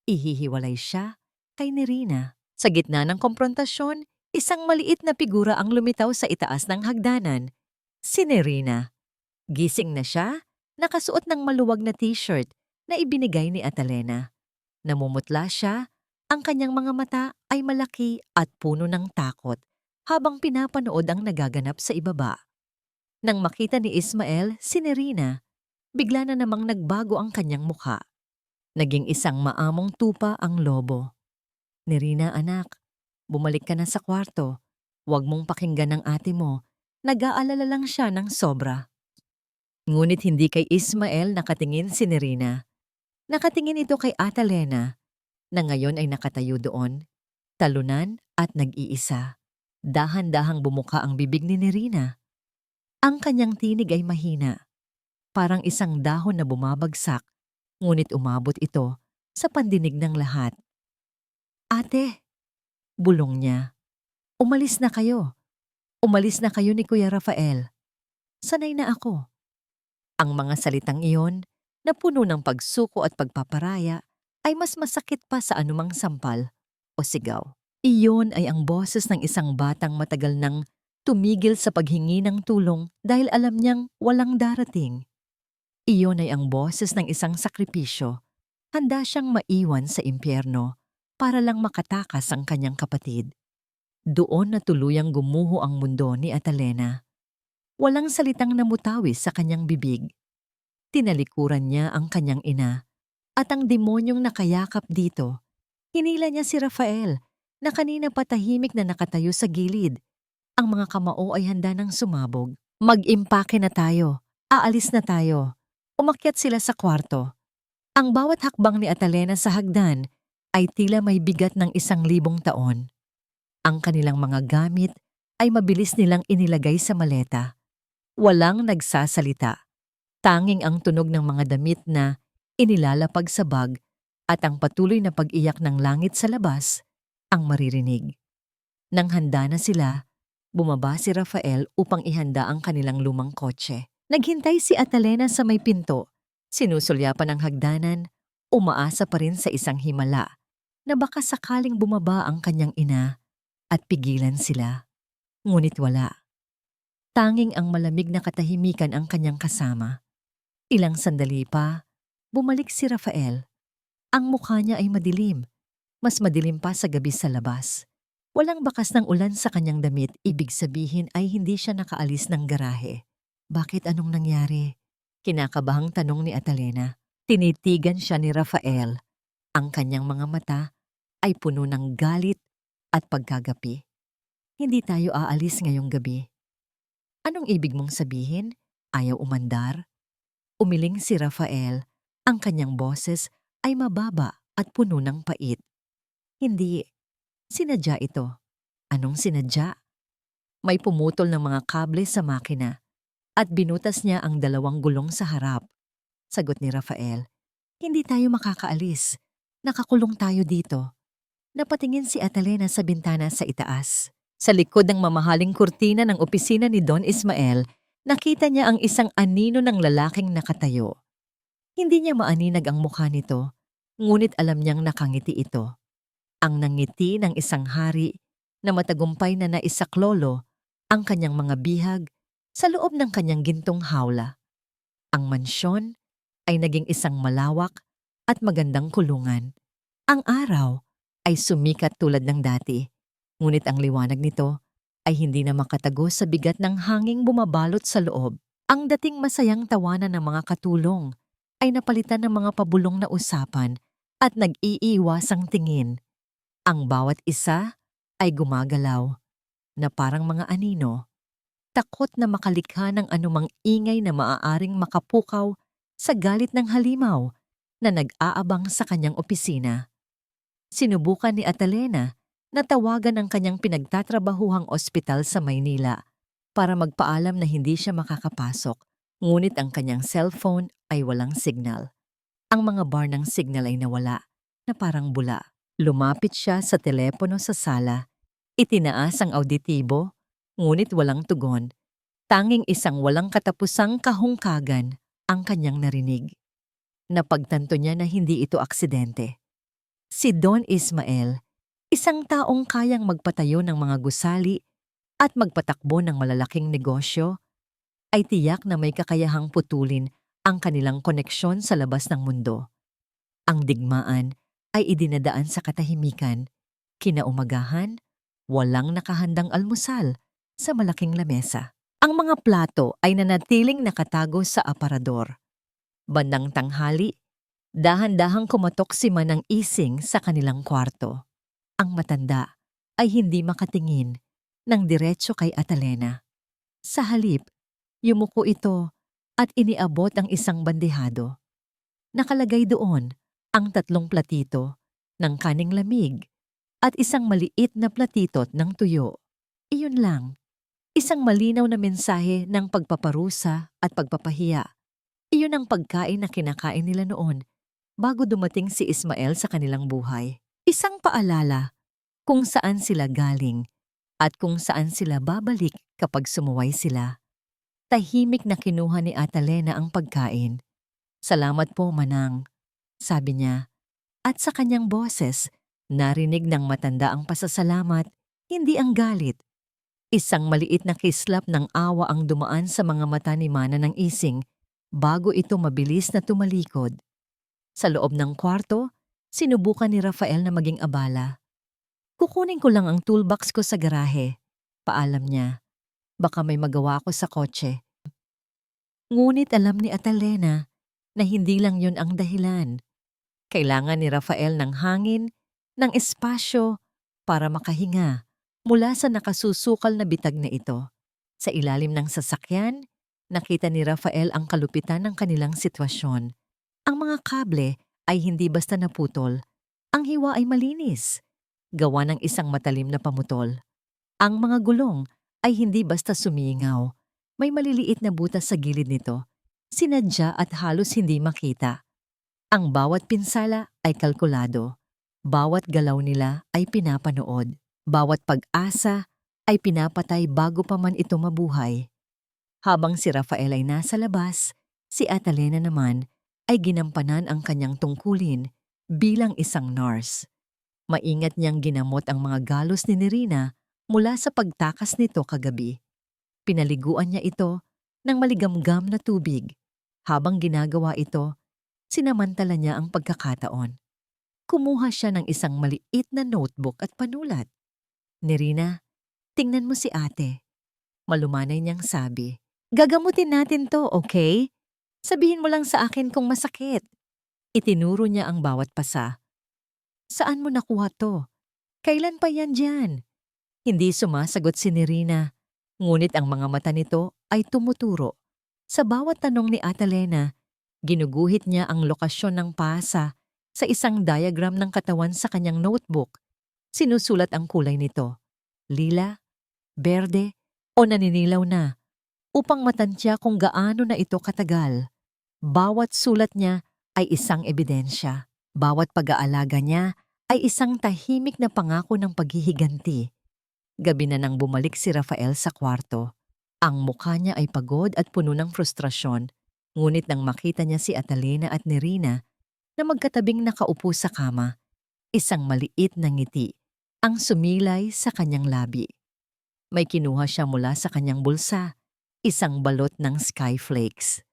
Ihihiwalay siya kay Nerina. Sa gitna ng komprontasyon, isang maliit na figura ang lumitaw sa itaas ng hagdanan. Si Nerina. Gising na siya, nakasuot ng maluwag na t-shirt na ibinigay ni Atalena. Namumutla siya, ang kanyang mga mata ay malaki at puno ng takot habang pinapanood ang nagaganap sa ibaba. Nang makita ni Ismael si Nerina, bigla na namang nagbago ang kanyang mukha. Naging isang maamong tupa ang lobo. Nerina anak, bumalik ka na sa kwarto. Huwag mong pakinggan ng ate mo. Nag-aalala lang siya ng sobra. Ngunit hindi kay Ismael nakatingin si Nerina. Nakatingin ito kay Atalena, na ngayon ay nakatayo doon, talunan at nag-iisa. Dahan-dahang bumuka ang bibig ni Nerina. Ang kanyang tinig ay mahina, parang isang dahon na bumabagsak, ngunit umabot ito sa pandinig ng lahat. Ate, bulong niya, umalis na kayo. Umalis na kayo ni Kuya Rafael. Sanay na ako. Ang mga salitang iyon, na puno ng pagsuko at pagpaparaya, ay mas masakit pa sa anumang sampal o sigaw. Iyon ay ang boses ng isang batang matagal nang tumigil sa paghingi ng tulong dahil alam niyang walang darating. Iyon ay ang boses ng isang sakripisyo. Handa siyang maiwan sa impyerno para lang makatakas ang kanyang kapatid. Doon na tuluyang gumuho ang mundo ni Atalena. Walang salitang namutawi sa kanyang bibig. Tinalikuran niya ang kanyang ina at ang demonyong nakayakap dito. Hinila niya si Rafael na kanina patahimik na nakatayo sa gilid. Ang mga kamao ay handa ng sumabog. Mag-impake na tayo. Aalis na tayo. Umakyat sila sa kwarto. Ang bawat hakbang ni Atalena sa hagdan ay tila may bigat ng 1,000 taon. Ang kanilang mga gamit ay mabilis nilang inilagay sa maleta. Walang nagsasalita. Tanging ang tunog ng mga damit na inilalapag sa bag at ang patuloy na pag-iyak ng langit sa labas ang maririnig. Nang handa na sila, bumaba si Rafael upang ihanda ang kanilang lumang kotse. Naghintay si Atalena sa may pinto. Sinusulyapan ang hagdanan, umaasa pa rin sa isang himala na baka sakaling bumaba ang kanyang ina at pigilan sila. Ngunit wala. Tanging ang malamig na katahimikan ang kanyang kasama. Ilang sandali pa, bumalik si Rafael. Ang mukha niya ay madilim. Mas madilim pa sa gabi sa labas. Walang bakas ng ulan sa kanyang damit, ibig sabihin ay hindi siya nakaalis ng garahe. Bakit, anong nangyari? Kinakabahang tanong ni Atalena. Tinitigan siya ni Rafael. Ang kanyang mga mata ay puno ng galit at pagkagapi. Hindi tayo aalis ngayong gabi. Anong ibig mong sabihin? Ayaw umandar? Umiling si Rafael. Ang kanyang boses ay mababa at puno ng pait. Hindi. Sinadya ito. Anong sinadya? May pumutol ng mga kable sa makina at binutas niya ang 2 gulong sa harap. Sagot ni Rafael. Hindi tayo makakaalis. Nakakulong tayo dito. Napatingin si Atalena sa bintana sa itaas. Sa likod ng mamahaling kurtina ng opisina ni Don Ismael, Nakita niya ang isang anino ng lalaking nakatayo. Hindi niya maaninag ang mukha nito, ngunit alam niyang nakangiti ito. Ang nangiti ng isang hari na matagumpay na naisaklolo ang kanyang mga bihag sa loob ng kanyang gintong hawla. Ang mansyon ay naging isang malawak at magandang kulungan. Ang araw ay sumikat tulad ng dati, ngunit ang liwanag nito ay hindi na makatago sa bigat ng hanging bumabalot sa loob. Ang dating masayang tawanan ng mga katulong ay napalitan ng mga pabulong na usapan at nag-iiwasang tingin. Ang bawat isa ay gumagalaw na parang mga anino, takot na makalikha ng anumang ingay na maaaring makapukaw sa galit ng halimaw na nag-aabang sa kanyang opisina. Sinubukan ni Atalena na tawagan ang kanyang pinagtatrabahuhang ospital sa Maynila para magpaalam na hindi siya makakapasok, ngunit ang kanyang cellphone ay walang signal. Ang mga bar ng signal ay nawala, na parang bula. Lumapit siya sa telepono sa sala. Itinaas ang auditibo, ngunit walang tugon. Tanging isang walang katapusang kahungkagan ang kanyang narinig. Napagtanto niya na hindi ito aksidente. Si Don Ismael, isang taong kayang magpatayo ng mga gusali at magpatakbo ng malalaking negosyo, ay tiyak na may kakayahang putulin ang kanilang koneksyon sa labas ng mundo. Ang digmaan ay idinadaan sa katahimikan. Kinaumagahan, walang nakahandang almusal sa malaking lamesa. Ang mga plato ay nanatiling nakatago sa aparador. Bandang tanghali, dahan-dahang kumatok si Manang Ising sa kanilang kwarto. Ang matanda ay hindi makatingin ng diretso kay Atalena. Sa halip, yumuko ito at iniabot ang isang bandehado. Nakalagay doon ang 3 platito ng kaning lamig at isang maliit na platitot ng tuyo. Iyon lang, isang malinaw na mensahe ng pagpaparusa at pagpapahiya. Iyon ang pagkain na kinakain nila noon bago dumating si Ismael sa kanilang buhay. Isang paalala kung saan sila galing at kung saan sila babalik kapag sumuway sila. Tahimik na kinuha ni Atalena ang pagkain. "Salamat po, Manang," sabi niya. At sa kanyang boses, narinig ng matanda ang pasasalamat, hindi ang galit. Isang maliit na kislap ng awa ang dumaan sa mga mata ni Mana ng Ising bago ito mabilis na tumalikod. Sa loob ng kwarto, sinubukan ni Rafael na maging abala. "Kukunin ko lang ang toolbox ko sa garahe," paalam niya. "Baka may magawa ako sa kotse." Ngunit alam ni Atalena na hindi lang yun ang dahilan. Kailangan ni Rafael ng hangin, ng espasyo para makahinga mula sa nakasusukal na bitag na ito. Sa ilalim ng sasakyan, nakita ni Rafael ang kalupitan ng kanilang sitwasyon. Ang mga kable ay hindi basta naputol. Ang hiwa ay malinis, gawa ng isang matalim na pamutol. Ang mga gulong ay hindi basta sumiingaw. May maliliit na butas sa gilid nito. Sinadya at halos hindi makita. Ang bawat pinsala ay kalkulado. Bawat galaw nila ay pinapanood. Bawat pag-asa ay pinapatay bago pa man ito mabuhay. Habang si Rafael ay nasa labas, si Atalena naman ay ginampanan ang kanyang tungkulin bilang isang nurse. Maingat niyang ginamot ang mga galos ni Nerina mula sa pagtakas nito kagabi. Pinaliguan niya ito ng maligamgam na tubig. Habang ginagawa ito, sinamantala niya ang pagkakataon. Kumuha siya ng isang maliit na notebook at panulat. "Nerina, tingnan mo si ate." Malumanay niyang sabi. "Gagamutin natin to, okay? Sabihin mo lang sa akin kung masakit." Itinuro niya ang bawat pasa. "Saan mo nakuha to? Kailan pa yan dyan?" Hindi sumasagot si Nerina, ngunit ang mga mata nito ay tumuturo. Sa bawat tanong ni Atalena, ginuguhit niya ang lokasyon ng pasa sa isang diagram ng katawan sa kanyang notebook. Sinusulat ang kulay nito, lila, berde, o naninilaw na, upang matansya kung gaano na ito katagal. Bawat sulat niya ay isang ebidensya. Bawat pag-aalaga niya ay isang tahimik na pangako ng paghihiganti. Gabi na nang bumalik si Rafael sa kwarto. Ang mukha niya ay pagod at puno ng frustrasyon, ngunit nang makita niya si Atalena at Nerina na magkatabing nakaupo sa kama, isang maliit na ngiti ang sumilay sa kanyang labi. May kinuha siya mula sa kanyang bulsa, isang balot ng skyflakes.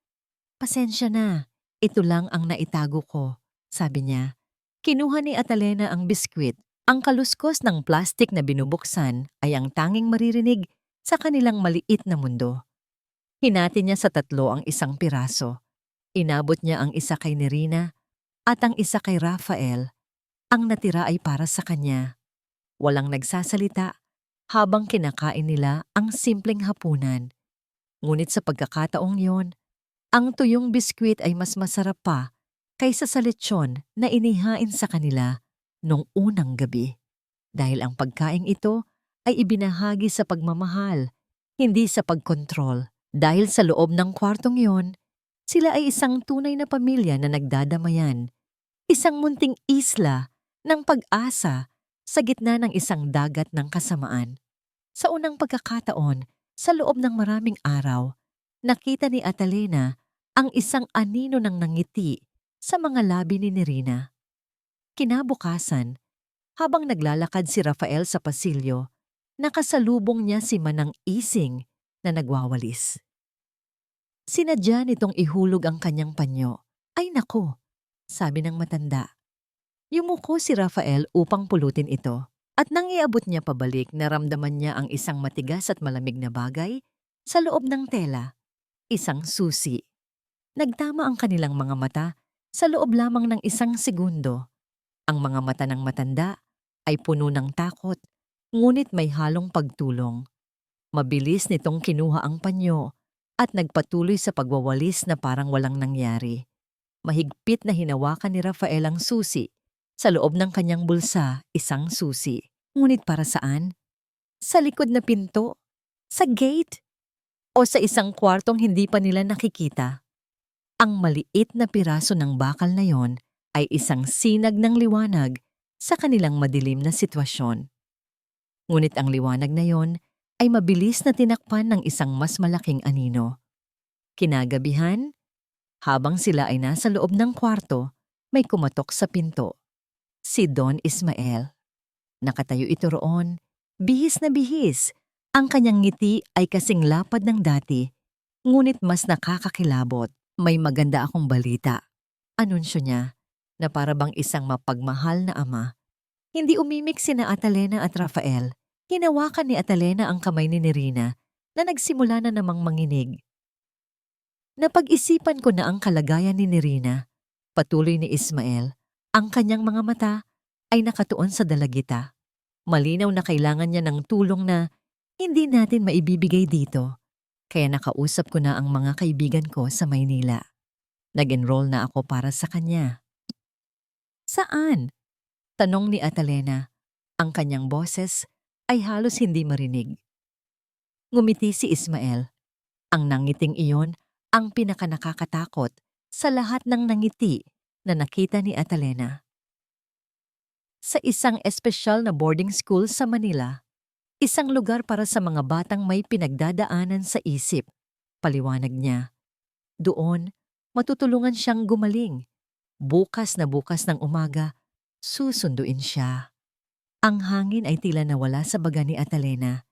"Pasensya na, ito lang ang naitago ko," sabi niya. Kinuha ni Atalena ang biskwit. Ang kaluskos ng plastik na binubuksan ay ang tanging maririnig sa kanilang maliit na mundo. Hinati niya sa tatlo ang isang piraso. Inabot niya ang isa kay Nerina at ang isa kay Rafael. Ang natira ay para sa kanya. Walang nagsasalita habang kinakain nila ang simpleng hapunan. Ngunit sa pagkakataong yon, ang tuyong biskwit ay mas masarap pa kaysa sa lechon na inihain sa kanila nung unang gabi. Dahil ang pagkaing ito ay ibinahagi sa pagmamahal, hindi sa pagkontrol. Dahil sa loob ng kwartong yon, sila ay isang tunay na pamilya na nagdadamayan. Isang munting isla ng pag-asa sa gitna ng isang dagat ng kasamaan. Sa unang pagkakataon, sa loob ng maraming araw, nakita ni Atalena ang isang anino ng nangiti sa mga labi ni Nerina. Kinabukasan, habang naglalakad si Rafael sa pasilyo, nakasalubong niya si Manang Ising na nagwawalis. Sinadya nitong ihulog ang kanyang panyo. "Ay nako," sabi ng matanda. Yumuko si Rafael upang pulutin ito. At nang iabot niya pabalik, naramdaman niya ang isang matigas at malamig na bagay sa loob ng tela, isang susi. Nagtama ang kanilang mga mata sa loob lamang ng isang segundo. Ang mga mata ng matanda ay puno ng takot, ngunit may halong pagtulong. Mabilis nitong kinuha ang panyo at nagpatuloy sa pagwawalis na parang walang nangyari. Mahigpit na hinawakan ni Rafael ang susi. Sa loob ng kanyang bulsa, isang susi. Ngunit para saan? Sa likod na pinto? Sa gate? O sa isang kwartong hindi pa nila nakikita? Ang maliit na piraso ng bakal na yon ay isang sinag ng liwanag sa kanilang madilim na sitwasyon. Ngunit ang liwanag na yon ay mabilis na tinakpan ng isang mas malaking anino. Kinagabihan, habang sila ay nasa loob ng kwarto, may kumatok sa pinto. Si Don Ismael. Nakatayo ito roon, bihis na bihis. Ang kanyang ngiti ay kasing lapad ng dati, ngunit mas nakakakilabot. "May maganda akong balita," anunsyo niya, na para bang isang mapagmahal na ama. Hindi umimik sina Atalena at Rafael. Hinawakan ni Atalena ang kamay ni Nerina na nagsimula na namang manginig. "Napag-isipan ko na ang kalagayan ni Nerina," patuloy ni Ismael. Ang kanyang mga mata ay nakatuon sa dalagita. Malinaw na kailangan niya ng tulong na hindi natin maibibigay dito. Kaya nakausap ko na ang mga kaibigan ko sa Maynila. Nag-enroll na ako para sa kanya. "Saan?" tanong ni Atalena. Ang kanyang boses ay halos hindi marinig. Ngumiti si Ismael. Ang nangiting iyon ang pinakanakakatakot sa lahat ng nangiti na nakita ni Atalena. "Sa isang espesyal na boarding school sa Manila. Isang lugar para sa mga batang may pinagdadaanan sa isip," paliwanag niya. "Doon, matutulungan siyang gumaling. Bukas na bukas ng umaga, susunduin siya." Ang hangin ay tila nawala sa baga ni Atalena.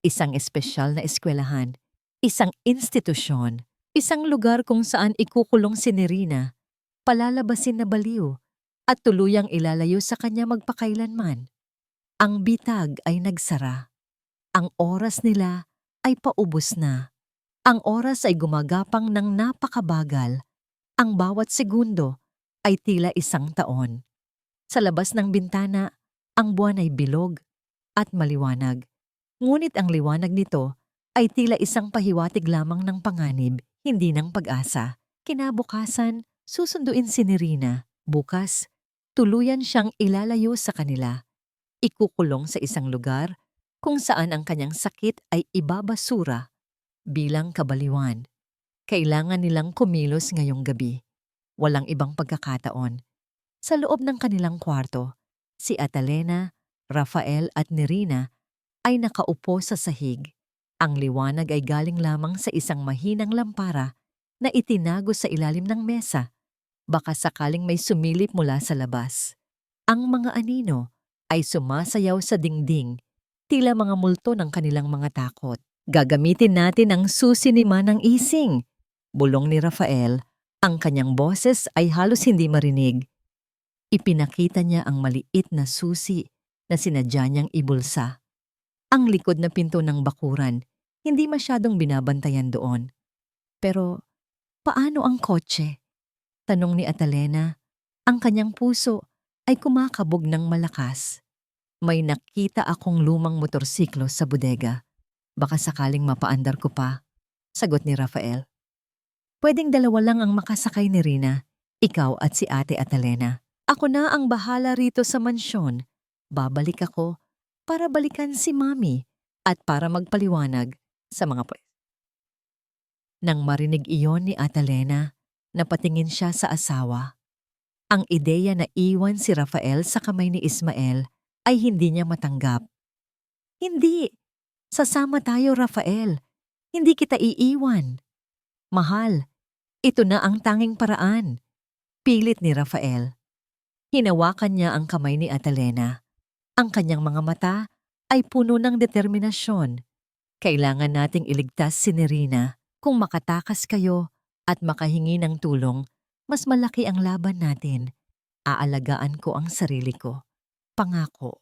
Isang espesyal na eskwelahan, isang institusyon, isang lugar kung saan ikukulong si Nerina, palalabasin na baliw, at tuluyang ilalayo sa kanya magpakailanman. Ang bitag ay nagsara. Ang oras nila ay paubos na. Ang oras ay gumagapang ng napakabagal. Ang bawat segundo ay tila isang taon. Sa labas ng bintana, ang buwan ay bilog at maliwanag. Ngunit ang liwanag nito ay tila isang pahiwatig lamang ng panganib, hindi ng pag-asa. Kinabukasan, susunduin si Nerina. Bukas, tuluyan siyang ilalayo sa kanila. Ikukulong sa isang lugar kung saan ang kanyang sakit ay ibabasura bilang kabaliwan. Kailangan nilang kumilos ngayong gabi. Walang ibang pagkakataon. Sa loob ng kanilang kwarto, si Atalena, Rafael at Nerina ay nakaupo sa sahig. Ang liwanag ay galing lamang sa isang mahinang lampara na itinago sa ilalim ng mesa, baka sakaling may sumilip mula sa labas. Ang mga anino ay sumasayaw sa dingding, tila mga multo ng kanilang mga takot. Gagamitin natin ang susi ni Manang Ising, bulong ni Rafael. Ang kanyang boses ay halos hindi marinig. Ipinakita niya ang maliit na susi na sinadya niyang ibulsa. Ang likod na pinto ng bakuran, hindi masyadong binabantayan doon. Pero paano ang kotse? Tanong ni Atalena. Ang kanyang puso ay kumakabog ng malakas. May nakita akong lumang motorsiklo sa bodega. Baka sakaling mapaandar ko pa, sagot ni Rafael. Pwedeng dalawa lang ang makasakay ni Rina, ikaw at si Ate Atalena. Ako na ang bahala rito sa mansyon. Babalik ako para balikan si Mami at para magpaliwanag sa mga Nang marinig iyon ni Atalena, napatingin siya sa asawa. Ang ideya na iwan si Rafael sa kamay ni Ismael ay hindi niya matanggap. Hindi! Sasama tayo, Rafael. Hindi kita iiwan. Mahal, ito na ang tanging paraan. Pilit ni Rafael. Hinawakan niya ang kamay ni Atalena. Ang kanyang mga mata ay puno ng determinasyon. Kailangan nating iligtas si Nerina. Kung makatakas kayo at makahingi ng tulong, mas malaki ang laban natin. Aalagaan ko ang sarili ko. Pangako.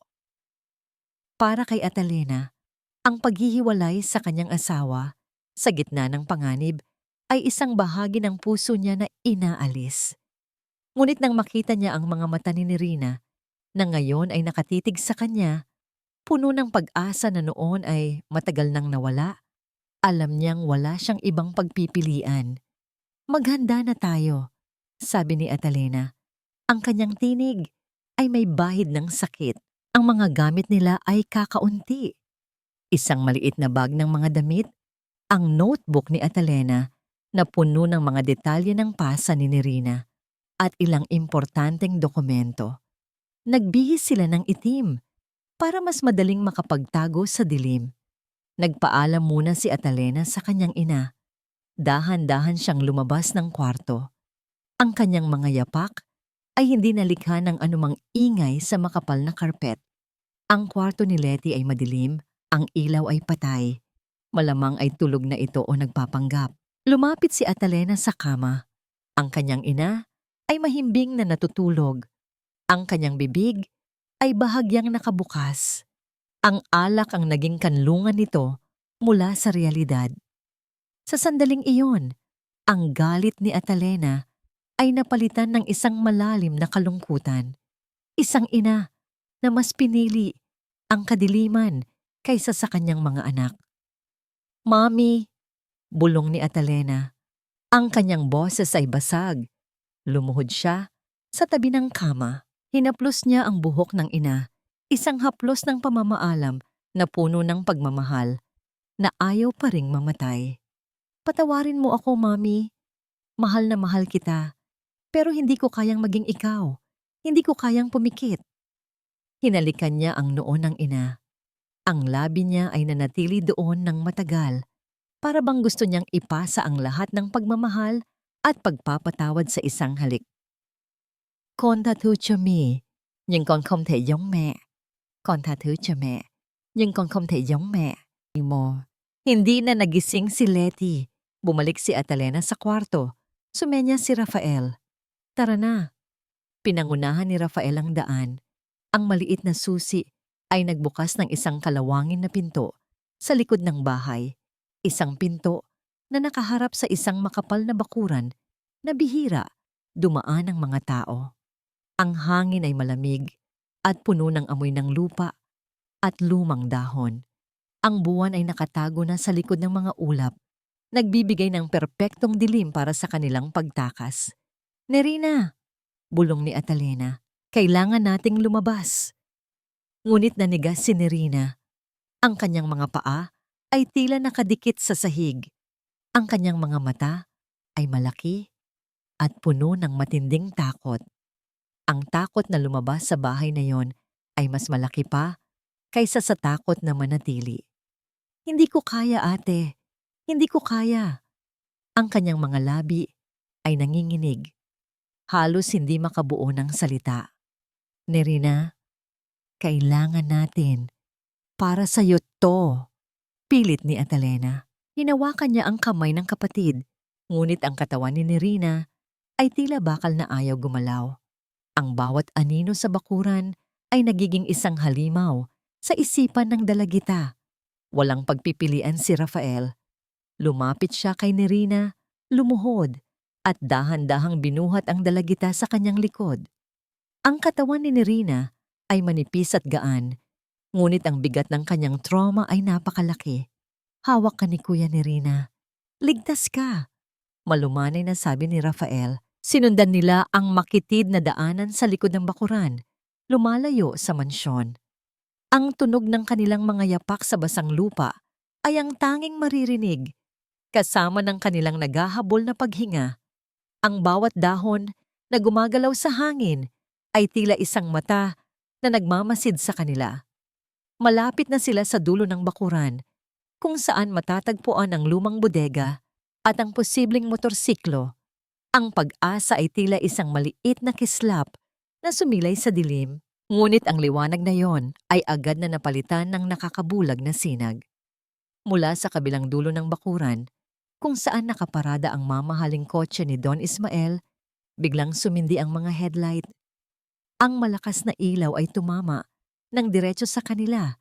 Para kay Atalena, ang paghihiwalay sa kanyang asawa sa gitna ng panganib ay isang bahagi ng puso niya na inaalis. Ngunit nang makita niya ang mga mata ni Nerina na ngayon ay nakatitig sa kanya, puno ng pag-asa na noon ay matagal nang nawala, alam niyang wala siyang ibang pagpipilian. Maghanda na tayo, sabi ni Atalena. Ang kanyang tinig ay may bahid ng sakit. Ang mga gamit nila ay kakaunti. Isang maliit na bag ng mga damit, ang notebook ni Atalena na puno ng mga detalye ng pasa ni Nerina at ilang importanteng dokumento. Nagbihis sila ng itim para mas madaling makapagtago sa dilim. Nagpaalam muna si Atalena sa kanyang ina. Dahan-dahan siyang lumabas ng kwarto. Ang kanyang mga yapak ay hindi nalikha ng anumang ingay sa makapal na karpet. Ang kwarto ni Letty ay madilim, ang ilaw ay patay. Malamang ay tulog na ito o nagpapanggap. Lumapit si Atalena sa kama. Ang kanyang ina ay mahimbing na natutulog. Ang kanyang bibig ay bahagyang nakabukas. Ang alak ang naging kanlungan nito mula sa realidad. Sa sandaling iyon, ang galit ni Atalena ay napalitan ng isang malalim na kalungkutan. Isang ina na mas pinili ang kadiliman kaysa sa kanyang mga anak. Mami, bulong ni Atalena. Ang kanyang boses ay basag. Lumuhod siya sa tabi ng kama. Hinaplos niya ang buhok ng ina, isang haplos ng pamamaalam na puno ng pagmamahal na ayaw pa ring mamatay. Patawarin mo ako, Mami. Mahal na mahal kita, pero hindi ko kayang maging ikaw. Hindi ko kayang pumikit. Hinalikan niya ang noo ng ina. Ang labi niya ay nanatili doon ng matagal, para bang gusto niyang ipasa ang lahat ng pagmamahal at pagpapatawad sa isang halik. Con tha thứ cho mẹ, nhưng con không thể giống mẹ. Con tha thứ cho mẹ, nhưng con không thể giống mẹ. Mo. Hindi na nagising si Letty. Bumalik si Atalena sa kwarto. Sumenya si Rafael. Tara na. Pinangunahan ni Rafael ang daan. Ang maliit na susi ay nagbukas ng isang kalawangin na pinto sa likod ng bahay. Isang pinto na nakaharap sa isang makapal na bakuran na bihira dumaan ang mga tao. Ang hangin ay malamig at puno ng amoy ng lupa at lumang dahon. Ang buwan ay nakatago na sa likod ng mga ulap, nagbibigay ng perpektong dilim para sa kanilang pagtakas. Nerina, bulong ni Atalena, kailangan nating lumabas. Ngunit nanigas si Nerina. Ang kanyang mga paa ay tila nakadikit sa sahig. Ang kanyang mga mata ay malaki at puno ng matinding takot. Ang takot na lumabas sa bahay na yon ay mas malaki pa kaysa sa takot na manatili. Hindi ko kaya, ate. Hindi ko kaya. Ang kanyang mga labi ay nanginginig. Halos hindi makabuo ng salita. Nerina, kailangan natin. Para sa'yo to. Pilit ni Atalena. Hinawakan niya ang kamay ng kapatid. Ngunit ang katawan ni Nerina ay tila bakal na ayaw gumalaw. Ang bawat anino sa bakuran ay nagiging isang halimaw sa isipan ng dalagita. Walang pagpipilian si Rafael. Lumapit siya kay Nerina, lumuhod, at dahan-dahang binuhat ang dalagita sa kanyang likod. Ang katawan ni Nerina ay manipis at gaan, ngunit ang bigat ng kanyang trauma ay napakalaki. Hawak ka ni Kuya Nerina. Ligtas ka. Malumanay na sabi ni Rafael. Sinundan nila ang makitid na daanan sa likod ng bakuran, lumalayo sa mansyon. Ang tunog ng kanilang mga yapak sa basang lupa ay ang tanging maririnig, kasama ng kanilang naghahabol na paghinga. Ang bawat dahon na gumagalaw sa hangin ay tila isang mata na nagmamasid sa kanila. Malapit na sila sa dulo ng bakuran, kung saan matatagpuan ang lumang bodega at ang posibleng motorsiklo. Ang pag-asa ay tila isang maliit na kislap na sumilay sa dilim, ngunit ang liwanag na yon ay agad na napalitan ng nakakabulag na sinag. Mula sa kabilang dulo ng bakuran, kung saan nakaparada ang mamahaling kotse ni Don Ismael, biglang sumindi ang mga headlight. Ang malakas na ilaw ay tumama ng diretso sa kanila,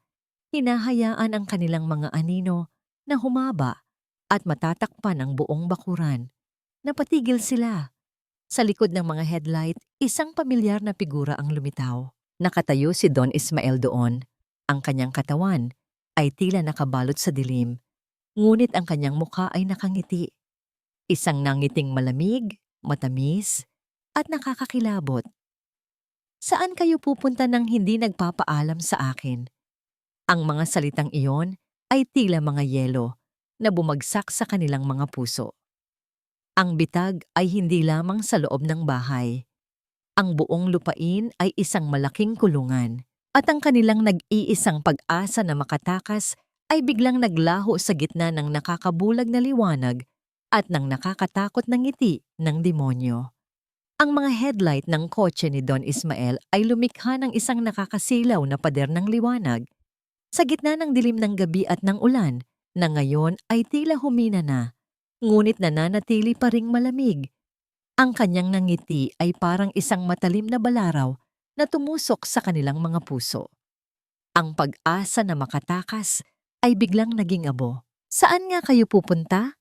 hinahayaan ang kanilang mga anino na humaba at matatakpan ang buong bakuran. Napatigil sila. Sa likod ng mga headlight, isang pamilyar na figura ang lumitaw. Nakatayo si Don Ismael doon. Ang kanyang katawan ay tila nakabalot sa dilim, ngunit ang kanyang mukha ay nakangiti. Isang nangiting malamig, matamis, at nakakakilabot. Saan kayo pupunta nang hindi nagpapaalam sa akin? Ang mga salitang iyon ay tila mga yelo na bumagsak sa kanilang mga puso. Ang bitag ay hindi lamang sa loob ng bahay. Ang buong lupain ay isang malaking kulungan, at ang kanilang nag-iisang pag-asa na makatakas ay biglang naglaho sa gitna ng nakakabulag na liwanag at ng nakakatakot na ngiti ng demonyo. Ang mga headlight ng kotse ni Don Ismael ay lumikha ng isang nakakasilaw na pader ng liwanag. Sa gitna ng dilim ng gabi at ng ulan, na ngayon ay tila humina na, ngunit nananatili pa ring malamig. Ang kanyang nangiti ay parang isang matalim na balaraw na tumusok sa kanilang mga puso. Ang pag-asa na makatakas ay biglang naging abo. Saan nga kayo pupunta?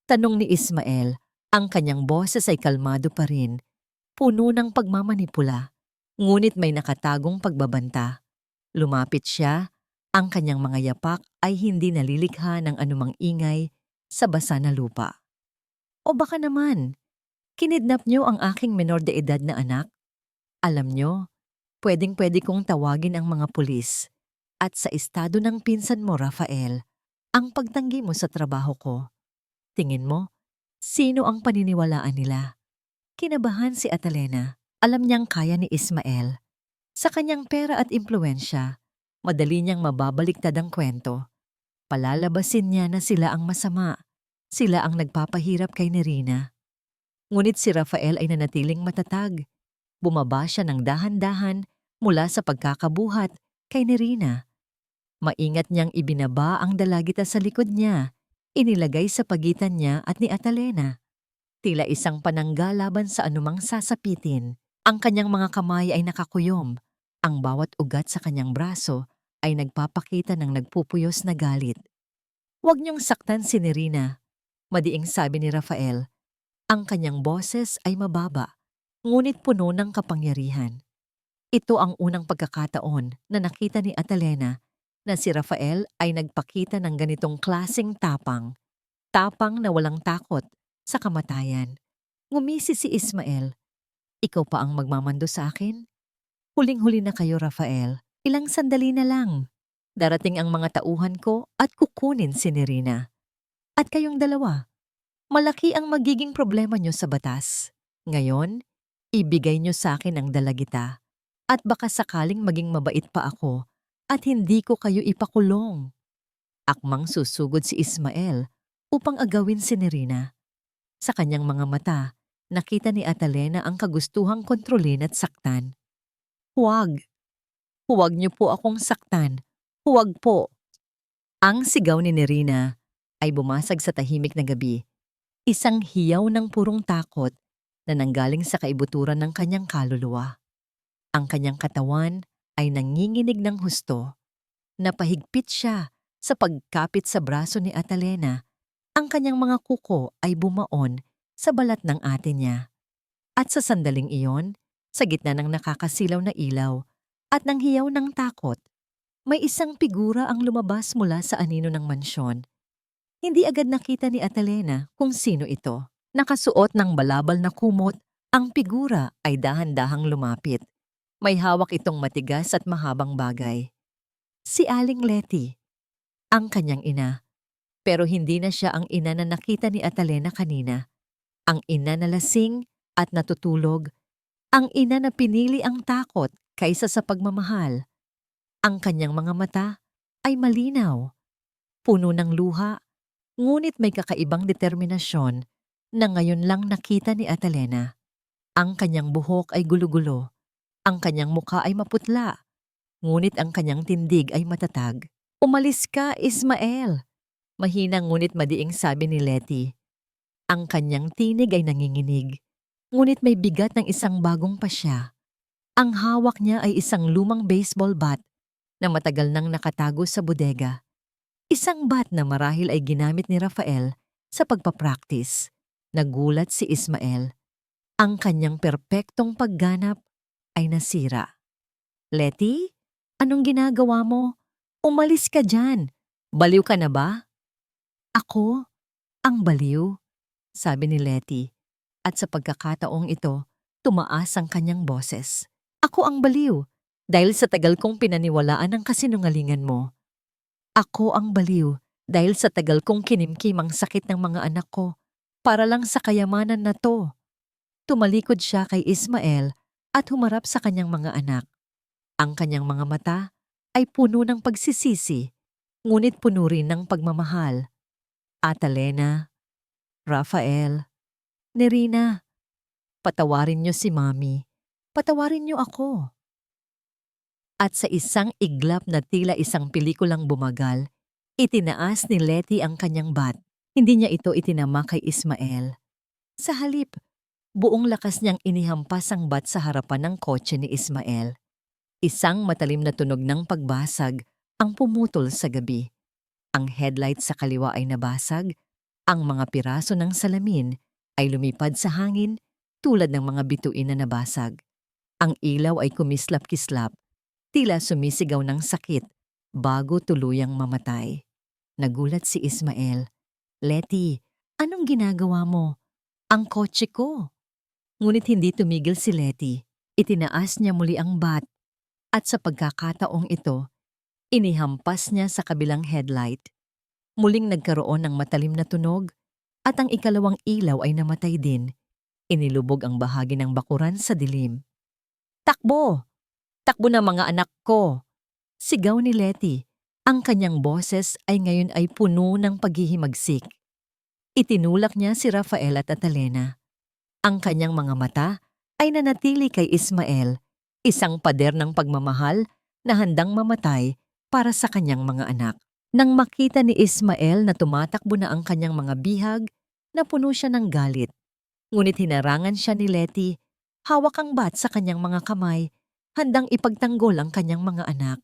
Tanong ni Ismael. Ang kanyang boses ay kalmado pa rin, puno ng pagmamanipula, ngunit may nakatagong pagbabanta. Lumapit siya, ang kanyang mga yapak ay hindi nalilikha ng anumang ingay sa basa na lupa. O baka naman, kinidnap niyo ang aking menor de edad na anak? Alam niyo, pwedeng-pwede kong tawagin ang mga pulis. At sa estado ng pinsan mo, Rafael, ang pagtanggi mo sa trabaho ko. Tingin mo, sino ang paniniwalaan nila? Kinabahan si Atalena. Alam niyang kaya ni Ismael. Sa kanyang pera at impluensya, madali niyang mababaliktad ang kwento. Palalabasin niya na sila ang masama. Sila ang nagpapahirap kay Nerina. Ngunit si Rafael ay nanatiling matatag. Bumaba siya ng dahan-dahan mula sa pagkakabuhat kay Nerina. Maingat niyang ibinaba ang dalagita sa likod niya, inilagay sa pagitan niya at ni Atalena. Tila isang panangga laban sa anumang sasapitin. Ang kanyang mga kamay ay nakakuyom. Ang bawat ugat sa kanyang braso ay nagpapakita ng nagpupuyos na galit. Huwag niyong saktan si Nerina, madiing sabi ni Rafael. Ang kanyang boses ay mababa, ngunit puno ng kapangyarihan. Ito ang unang pagkakataon na nakita ni Atalena na si Rafael ay nagpakita ng ganitong klaseng tapang. Tapang na walang takot sa kamatayan. Ngumisi si Ismael. Ikaw pa ang magmamando sa akin? Huling-huli na kayo, Rafael. Ilang sandali na lang. Darating ang mga tauhan ko at kukunin si Nerina. At kayong dalawa, malaki ang magiging problema nyo sa batas. Ngayon, ibigay nyo sa akin ang dalagita. At baka sakaling maging mabait pa ako at hindi ko kayo ipakulong. Akmang susugod si Ismael upang agawin si Nerina. Sa kanyang mga mata, nakita ni Atalena ang kagustuhang kontrolin at saktan. Huwag! Huwag niyo po akong saktan. Huwag po! Ang sigaw ni Nerina ay bumasag sa tahimik na gabi. Isang hiyaw ng purong takot na nanggaling sa kaibuturan ng kanyang kaluluwa. Ang kanyang katawan ay nanginginig ng husto. Napahigpit siya sa pagkapit sa braso ni Atalena. Ang kanyang mga kuko ay bumaon sa balat ng ate niya. At sa sandaling iyon, sa gitna ng nakakasilaw na ilaw at ng hiyaw ng takot, may isang figura ang lumabas mula sa anino ng mansyon. Hindi agad nakita ni Atalena kung sino ito. Nakasuot ng balabal na kumot, ang figura ay dahan-dahang lumapit. May hawak itong matigas at mahabang bagay. Si Aling Letty, ang kanyang ina. Pero hindi na siya ang ina na nakita ni Atalena kanina. Ang ina na lasing at natutulog. Ang ina na pinili ang takot kaysa sa pagmamahal. Ang kanyang mga mata ay malinaw, puno ng luha, ngunit may kakaibang determinasyon na ngayon lang nakita ni Atalena. Ang kanyang buhok ay gulo-gulo, ang kanyang mukha ay maputla, ngunit ang kanyang tindig ay matatag. Umalis ka, Ismael! Mahina ngunit madiing sabi ni Letty. Ang kanyang tinig ay nanginginig, ngunit may bigat ng isang bagong pasya. Ang hawak niya ay isang lumang baseball bat na matagal nang nakatago sa bodega. Isang bat na marahil ay ginamit ni Rafael sa pagpapractice. Nagulat si Ismael. Ang kanyang perpektong pagganap ay nasira. Letty, anong ginagawa mo? Umalis ka dyan. Baliw ka na ba? Ako? Ang baliw? Sabi ni Letty. At sa pagkakataong ito, tumaas ang kanyang boses. Ako ang baliw, dahil sa tagal kong pinaniwalaan ang kasinungalingan mo. Ako ang baliw, dahil sa tagal kong kinimkim ang sakit ng mga anak ko, para lang sa kayamanan na to. Tumalikod siya kay Ismael at humarap sa kanyang mga anak. Ang kanyang mga mata ay puno ng pagsisisi, ngunit puno rin ng pagmamahal. Atalena, Rafael, Nerina, patawarin niyo si Mami. Patawarin niyo ako. At sa isang iglap na tila isang pelikulang bumagal, itinaas ni Letty ang kanyang bat. Hindi niya ito itinama kay Ismael. Sa halip, buong lakas niyang inihampas ang bat sa harapan ng kotse ni Ismael. Isang matalim na tunog ng pagbasag ang pumutol sa gabi. Ang headlight sa kaliwa ay nabasag, ang mga piraso ng salamin ay lumipad sa hangin tulad ng mga bituin na nabasag. Ang ilaw ay kumislap-kislap, tila sumisigaw ng sakit bago tuluyang mamatay. Nagulat si Ismael. Letty, anong ginagawa mo? Ang kotse ko. Ngunit hindi tumigil si Letty. Itinaas niya muli ang bat at sa pagkakataong ito, inihampas niya sa kabilang headlight. Muling nagkaroon ng matalim na tunog at ang ikalawang ilaw ay namatay din. Inilubog ang bahagi ng bakuran sa dilim. Takbo! Takbo na mga anak ko! Sigaw ni Letty. Ang kanyang boses ay ngayon ay puno ng paghihimagsik. Itinulak niya si Rafael at Atalena. Ang kanyang mga mata ay nanatili kay Ismael, isang pader ng pagmamahal na handang mamatay para sa kanyang mga anak. Nang makita ni Ismael na tumatakbo na ang kanyang mga bihag, napuno siya ng galit. Ngunit hinarangan siya ni Letty, hawak ang bat sa kanyang mga kamay, handang ipagtanggol ang kanyang mga anak.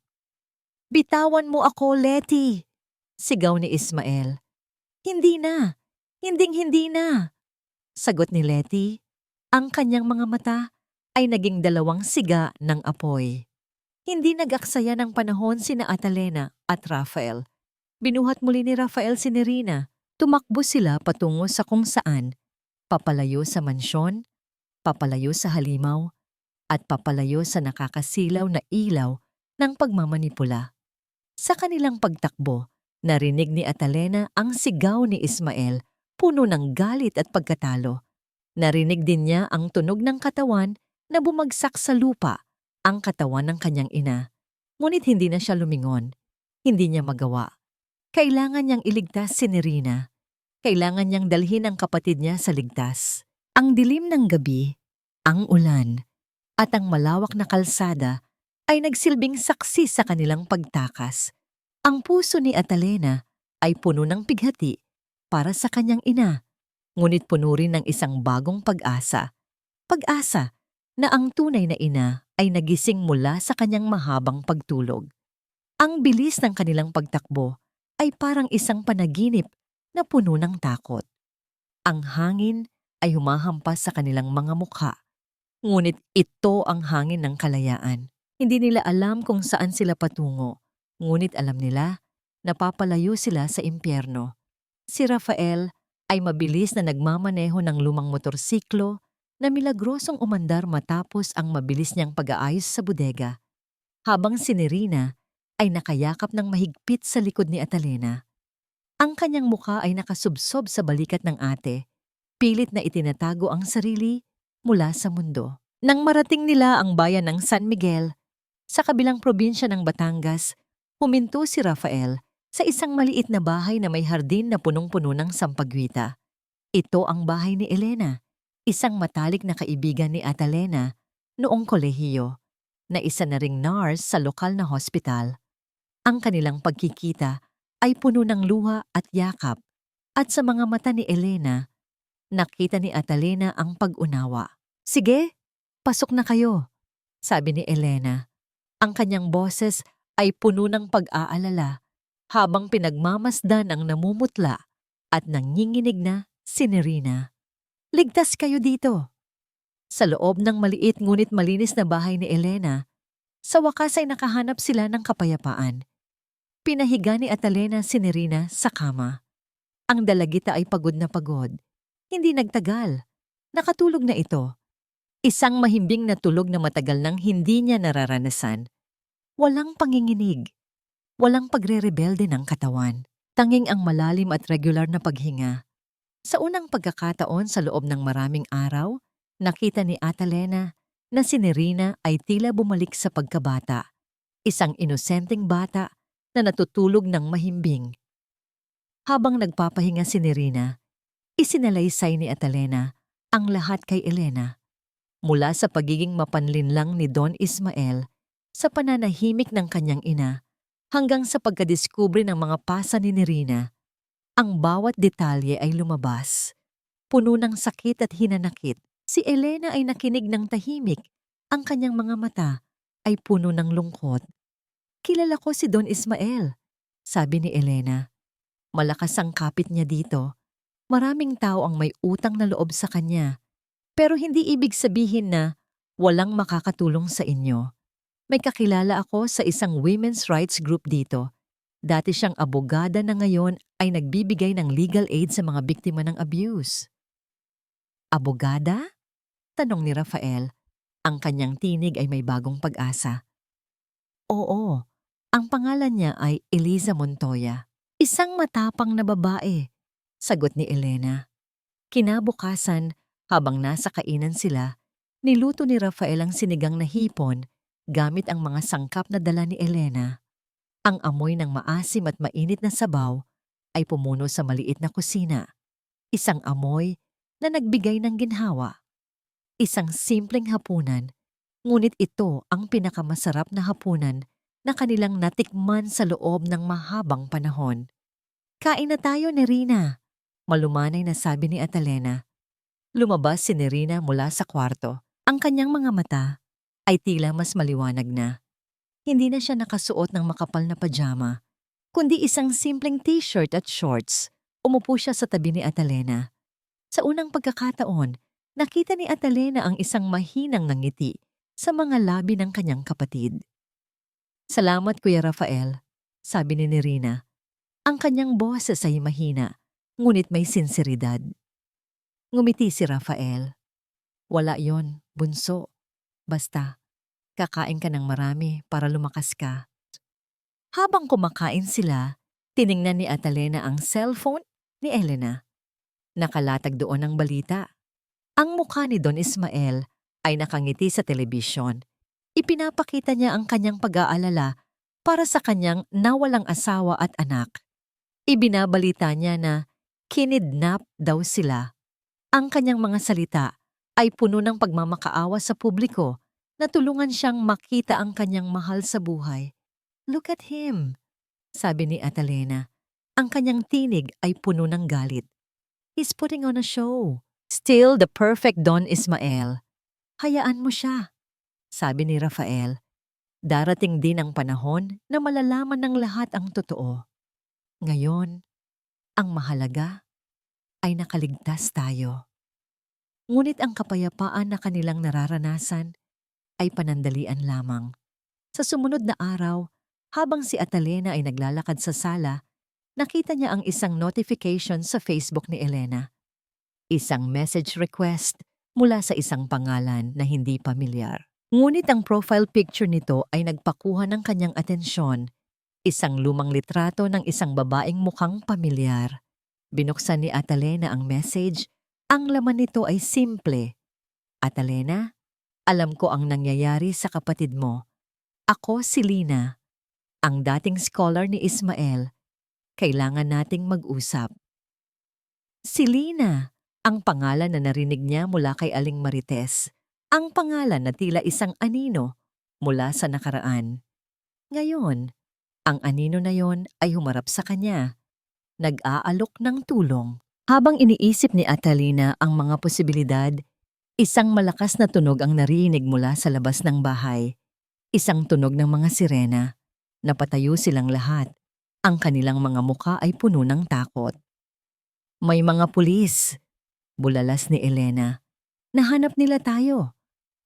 Bitawan mo ako, Letty! Sigaw ni Ismael. Hindi na! Hinding-hindi na! Sagot ni Letty. Ang kanyang mga mata ay naging dalawang siga ng apoy. Hindi nag-aksaya ng panahon sina Atalena at Rafael. Binuhat muli ni Rafael si Nerina. Tumakbo sila patungo sa kung saan, papalayo sa mansyon, papalayo sa halimaw, at papalayo sa nakakasilaw na ilaw ng pagmamanipula. Sa kanilang pagtakbo, narinig ni Atalena ang sigaw ni Ismael, puno ng galit at pagkatalo. Narinig din niya ang tunog ng katawan na bumagsak sa lupa, ang katawan ng kanyang ina. Ngunit hindi na siya lumingon. Hindi niya magawa. Kailangan niyang iligtas si Nerina. Kailangan niyang dalhin ang kapatid niya sa ligtas. Ang dilim ng gabi, ang ulan, at ang malawak na kalsada ay nagsilbing saksi sa kanilang pagtakas. Ang puso ni Atalena ay puno ng pighati para sa kanyang ina, ngunit puno rin ng isang bagong pag-asa. Pag-asa na ang tunay na ina ay nagising mula sa kanyang mahabang pagtulog. Ang bilis ng kanilang pagtakbo ay parang isang panaginip na puno ng takot. Ang hangin ay humahampas sa kanilang mga mukha, ngunit ito ang hangin ng kalayaan. Hindi nila alam kung saan sila patungo, ngunit alam nila na papalayo sila sa impyerno. Si Rafael ay mabilis na nagmamaneho ng lumang motorsiklo na milagrosong umandar matapos ang mabilis niyang pag-aayos sa bodega, habang si Nerina ay nakayakap ng mahigpit sa likod ni Atalena. Ang kanyang mukha ay nakasubsob sa balikat ng ate, pilit na itinatago ang sarili mula sa mundo. Nang marating nila ang bayan ng San Miguel, sa kabilang probinsya ng Batangas, huminto si Rafael sa isang maliit na bahay na may hardin na punong-puno ng sampagwita. Ito ang bahay ni Elena, isang matalik na kaibigan ni Atalena noong kolehiyo, na isa na ring nurse sa lokal na hospital. Ang kanilang pagkikita ay puno ng luha at yakap, at sa mga mata ni Elena, nakita ni Atalena ang pag-unawa. "Sige, pasok na kayo," sabi ni Elena. Ang kanyang boses ay puno ng pag-aalala habang pinagmamasdan ang namumutla at nanginginig na si Nerina. "Ligtas kayo dito." Sa loob ng maliit ngunit malinis na bahay ni Elena, sa wakas ay nakahanap sila ng kapayapaan. Pinahiga ni Atalena si Nerina sa kama. Ang dalagita ay pagod na pagod. Hindi nagtagal. Nakatulog na ito. Isang mahimbing na tulog na matagal nang hindi niya nararanasan. Walang panginginig. Walang pagre-rebelde ng katawan. Tanging ang malalim at regular na paghinga. Sa unang pagkakataon sa loob ng maraming araw, nakita ni Atalena na si Nerina ay tila bumalik sa pagkabata. Isang inosenteng bata na natutulog ng mahimbing. Habang nagpapahinga si Nerina, isinalaysay ni Atalena ang lahat kay Elena. Mula sa pagiging mapanlinlang ni Don Ismael, sa pananahimik ng kanyang ina, hanggang sa pagkadiskubre ng mga pasa ni Nerina, ang bawat detalye ay lumabas. Puno ng sakit at hinanakit, si Elena ay nakinig ng tahimik. Ang kanyang mga mata ay puno ng lungkot. "Kilala ko si Don Ismael," sabi ni Elena. "Malakas ang kapit niya dito. Maraming tao ang may utang na loob sa kanya. Pero hindi ibig sabihin na walang makakatulong sa inyo. May kakilala ako sa isang women's rights group dito. Dati siyang abogada na ngayon ay nagbibigay ng legal aid sa mga biktima ng abuse." "Abogada?" tanong ni Rafael. Ang kanyang tinig ay may bagong pag-asa. "Oo, ang pangalan niya ay Eliza Montoya. Isang matapang na babae," sagot ni Elena. Kinabukasan, habang nasa kainan sila, niluto ni Rafael ang sinigang na hipon gamit ang mga sangkap na dala ni Elena. Ang amoy ng maasim at mainit na sabaw ay pumuno sa maliit na kusina. Isang amoy na nagbigay ng ginhawa. Isang simpleng hapunan, ngunit ito ang pinakamasarap na hapunan na kanilang natikman sa loob ng mahabang panahon. "Kain na tayo, Nerina," malumanay na sabi ni Atalena. Lumabas si Nerina mula sa kwarto. Ang kanyang mga mata ay tila mas maliwanag na. Hindi na siya nakasuot ng makapal na pajama, kundi isang simpleng t-shirt at shorts. Umupo siya sa tabi ni Atalena. Sa unang pagkakataon, nakita ni Atalena ang isang mahinang ngiti sa mga labi ng kanyang kapatid. "Salamat, Kuya Rafael," sabi ni Nerina. Ang kanyang boses ay mahina, ngunit may sinseridad. Ngumiti si Rafael. "Wala yon, bunso. Basta, kakain ka ng marami para lumakas ka." Habang kumakain sila, tiningnan ni Atalena ang cellphone ni Elena. Nakalatag doon ang balita. Ang mukha ni Don Ismael ay nakangiti sa telebisyon. Ipinapakita niya ang kanyang pag-aalala para sa kanyang nawalang asawa at anak. Ibinabalita niya na kinidnap daw sila. Ang kanyang mga salita ay puno ng pagmamakaawa sa publiko na tulungan siyang makita ang kanyang mahal sa buhay. "Look at him," sabi ni Atalena. Ang kanyang tinig ay puno ng galit. "He's putting on a show. Still the perfect Don Ismael. Hayaan mo siya," sabi ni Rafael. Darating din ang panahon na malalaman ng lahat ang totoo. Ngayon, ang mahalaga ay nakaligtas tayo. Ngunit ang kapayapaan na kanilang nararanasan ay panandalian lamang. Sa sumunod na araw, habang si Atalena ay naglalakad sa sala, nakita niya ang isang notification sa Facebook ni Elena. Isang message request mula sa isang pangalan na hindi pamilyar. Ngunit ang profile picture nito ay nagpakuha ng kanyang atensyon. Isang lumang litrato ng isang babaeng mukhang pamilyar. Binuksan ni Atalena ang message. Ang laman nito ay simple. "Atalena, alam ko ang nangyayari sa kapatid mo. Ako si Lina, ang dating scholar ni Ismael. Kailangan nating mag-usap." Si Lina, ang pangalan na narinig niya mula kay Aling Marites. Ang pangalan na tila isang anino mula sa nakaraan. Ngayon, ang anino na yon ay humarap sa kanya. Nag-aalok ng tulong. Habang iniisip ni Atalena ang mga posibilidad, isang malakas na tunog ang narinig mula sa labas ng bahay. Isang tunog ng mga sirena. Napatayo silang lahat. Ang kanilang mga muka ay puno ng takot. "May mga pulis," bulalas ni Elena. "Nahanap nila tayo."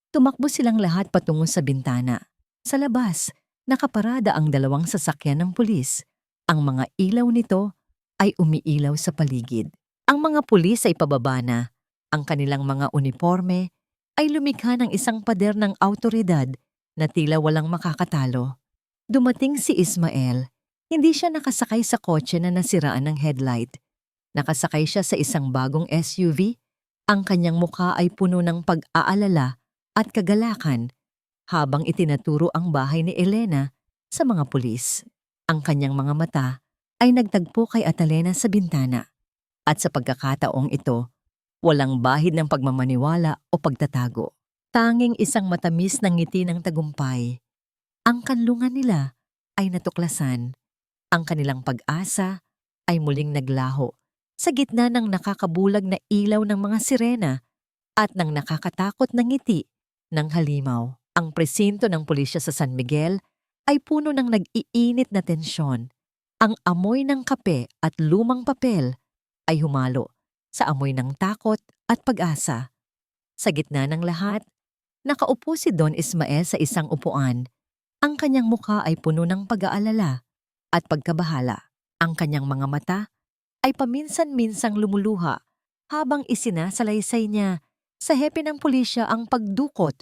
Tumakbo silang lahat patungo sa bintana. Sa labas, nakaparada ang dalawang sasakyan ng pulis. Ang mga ilaw nito ay umiilaw sa paligid. Ang mga pulis ay pababa na. Ang kanilang mga uniforme ay lumikha ng isang pader ng awtoridad na tila walang makakatalo. Dumating si Ismael. Hindi siya nakasakay sa kotse na nasiraan ng headlight. Nakasakay siya sa isang bagong SUV. Ang kanyang mukha ay puno ng pag-aalala at kagalakan habang itinaturo ang bahay ni Elena sa mga pulis. Ang kanyang mga mata ay nagtagpo kay Atalena sa bintana. At sa pagkakataong ito, walang bahid ng pagmamaniwala o pagtatago. Tanging isang matamis na ngiti ng tagumpay. Ang kanlungan nila ay natuklasan. Ang kanilang pag-asa ay muling naglaho sa gitna ng nakakabulag na ilaw ng mga sirena at ng nakakatakot na ngiti ng halimaw. Ang presinto ng pulisya sa San Miguel ay puno ng nag-iinit na tensyon. Ang amoy ng kape at lumang papel ay humalo sa amoy ng takot at pag-asa. Sa gitna ng lahat, nakaupo si Don Ismael sa isang upuan. Ang kanyang mukha ay puno ng pag-aalala at pagkabahala. Ang kanyang mga mata ay paminsan-minsang lumuluha habang isinasalaysay niya sa hepe ng pulisya ang pagdukot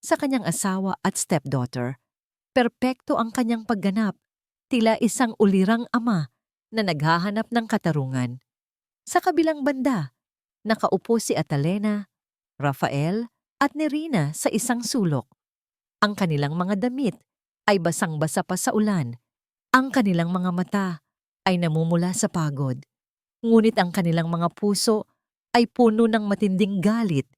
sa kanyang asawa at stepdaughter. Perpekto ang kanyang pagganap, tila isang ulirang ama na naghahanap ng katarungan. Sa kabilang banda, nakaupo si Atalena, Rafael at Nerina sa isang sulok. Ang kanilang mga damit ay basang-basa pa sa ulan. Ang kanilang mga mata ay namumula sa pagod. Ngunit ang kanilang mga puso ay puno ng matinding galit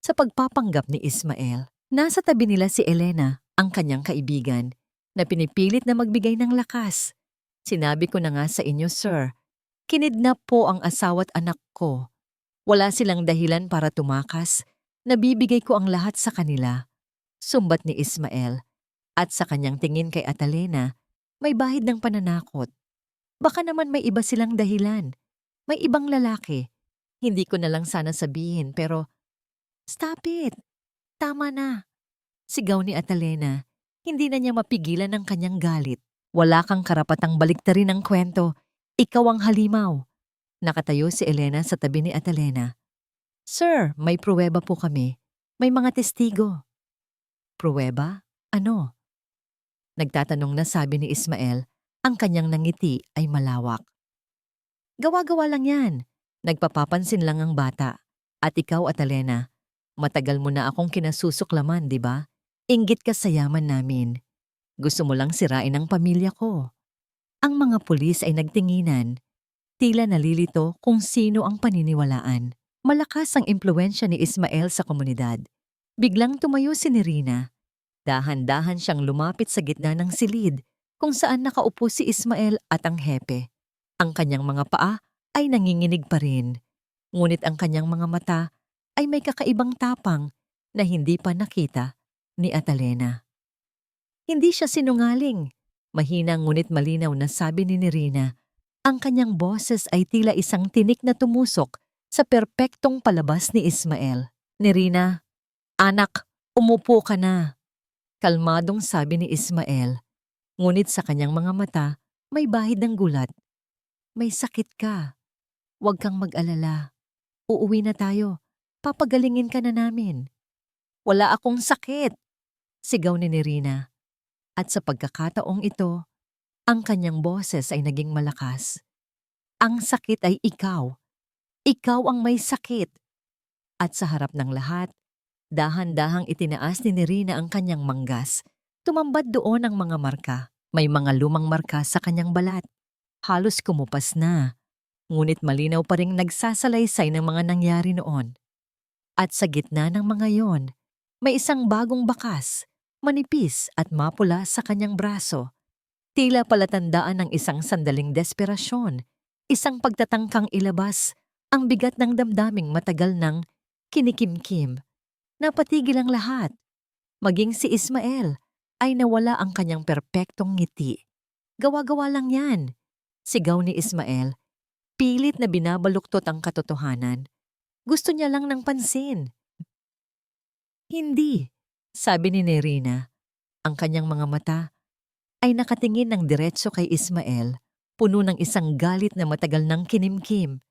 sa pagpapanggap ni Ismael. Nasa tabi nila si Elena, ang kanyang kaibigan, na pinipilit na magbigay ng lakas. "Sinabi ko na nga sa inyo, sir, kinidnap po ang asawa't anak ko. Wala silang dahilan para tumakas. Nabibigay ko ang lahat sa kanila." Sumbat ni Ismael. At sa kanyang tingin kay Atalena, may bahid ng pananakot. Baka naman may iba silang dahilan. May ibang lalaki. Hindi ko na lang sana sabihin pero, "Stop it! Tama na!" Sigaw ni Atalena. Hindi na niya mapigilan ang kanyang galit. "Wala kang karapatang baliktarin ang kwento. Ikaw ang halimaw." Nakatayo si Elena sa tabi ni Atalena. "Sir, may pruweba po kami. May mga testigo." "Pruweba? Ano?" Nagtatanong na sabi ni Ismael. Ang kanyang nangiti ay malawak. "Gawa-gawa lang yan. Nagpapapansin lang ang bata. At ikaw, Atalena, matagal mo na akong kinasusuklaman, di ba? Inggit ka sa yaman namin. Gusto mo lang sirain ang pamilya ko." Ang mga pulis ay nagtinginan. Tila nalilito kung sino ang paniniwalaan. Malakas ang impluensya ni Ismael sa komunidad. Biglang tumayo si Nerina. Dahan-dahan siyang lumapit sa gitna ng silid kung saan nakaupo si Ismael at ang hepe. Ang kanyang mga paa ay nanginginig pa rin, ngunit ang kanyang mga mata ay may kakaibang tapang na hindi pa nakita ni Atalena. Hindi siya sinungaling. Mahina ngunit malinaw na sabi ni Nerina. Ang kanyang boses ay tila isang tinik na tumusok sa perpektong palabas ni Ismael. Nerina, anak, umupo ka na. Kalmadong sabi ni Ismael, ngunit sa kanyang mga mata may bahid ng gulat. May sakit ka. Huwag kang mag-alala. Uuwi na tayo. Papagalingin ka na namin. Wala akong sakit, sigaw ni Nerina. At sa pagkakataong ito, ang kanyang boses ay naging malakas. Ang sakit ay ikaw. Ikaw ang may sakit. At sa harap ng lahat, dahan-dahang itinaas ni Nerina ang kanyang manggas. Tumambad doon ang mga marka. May mga lumang marka sa kanyang balat. Halos kumupas na. Ngunit malinaw pa ring nagsasalaysay ng mga nangyari noon. At sa gitna ng mga yon, may isang bagong bakas, manipis at mapula sa kanyang braso. Tila palatandaan ng isang sandaling desperasyon, isang pagtatangkang ilabas ang bigat ng damdaming matagal nang kinikimkim. Napatigil ang lahat. Maging si Ismael ay nawala ang kanyang perpektong ngiti. Gawa-gawa lang yan, sigaw ni Ismael. Pilit na binabaluktot ang katotohanan. Gusto niya lang ng pansin. Hindi, sabi ni Nerina. Ang kanyang mga mata ay nakatingin ng diretso kay Ismael, puno ng isang galit na matagal nang kinimkim.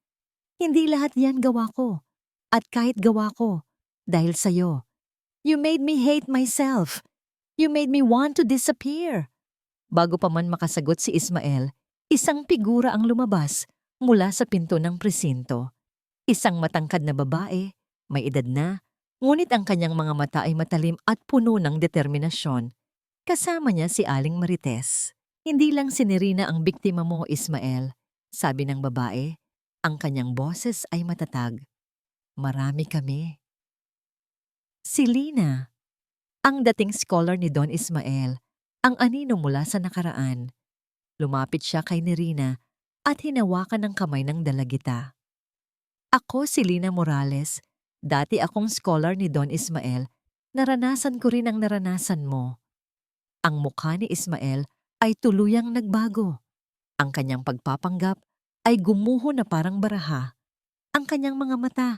Hindi lahat yan gawa ko. At kahit gawa ko, dahil sa'yo. You made me hate myself. You made me want to disappear. Bago pa man makasagot si Ismael, isang figura ang lumabas mula sa pinto ng presinto. Isang matangkad na babae, may edad na, ngunit ang kanyang mga mata ay matalim at puno ng determinasyon. Kasama niya si Aling Marites. Hindi lang si Nerina ang biktima mo, Ismael. Sabi ng babae, ang kanyang boses ay matatag. Marami kami. Si Lina, ang dating scholar ni Don Ismael, ang anino mula sa nakaraan. Lumapit siya kay Nerina at hinawakan ng kamay ng dalagita. Ako si Lina Morales, dati akong scholar ni Don Ismael, naranasan ko rin ang naranasan mo. Ang mukha ni Ismael ay tuluyang nagbago. Ang kanyang pagpapanggap ay gumuho na parang baraha. Ang kanyang mga mata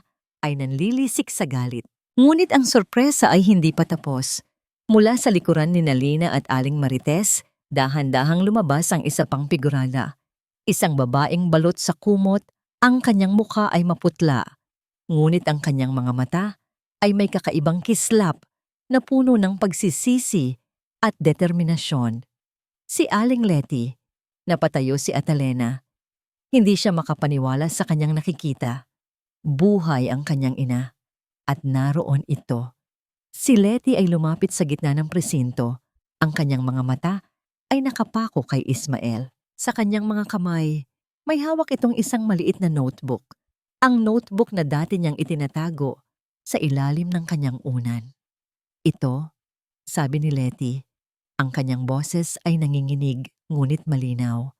ay nanlilisik sa galit. Ngunit ang sorpresa ay hindi pa tapos. Mula sa likuran ni Nalina at Aling Marites, dahan-dahang lumabas ang isa pang figurada. Isang babaeng balot sa kumot, ang kanyang mukha ay maputla. Ngunit ang kanyang mga mata ay may kakaibang kislap na puno ng pagsisisi at determinasyon. Si Aling Letty, napatayo si Atalena. Hindi siya makapaniwala sa kanyang nakikita. Buhay ang kanyang ina. At naroon ito. Si Letty ay lumapit sa gitna ng presinto. Ang kanyang mga mata ay nakapako kay Ismael. Sa kanyang mga kamay, may hawak itong isang maliit na notebook. Ang notebook na dati niyang itinatago sa ilalim ng kanyang unan. Ito, sabi ni Letty, ang kanyang boses ay nanginginig ngunit malinaw.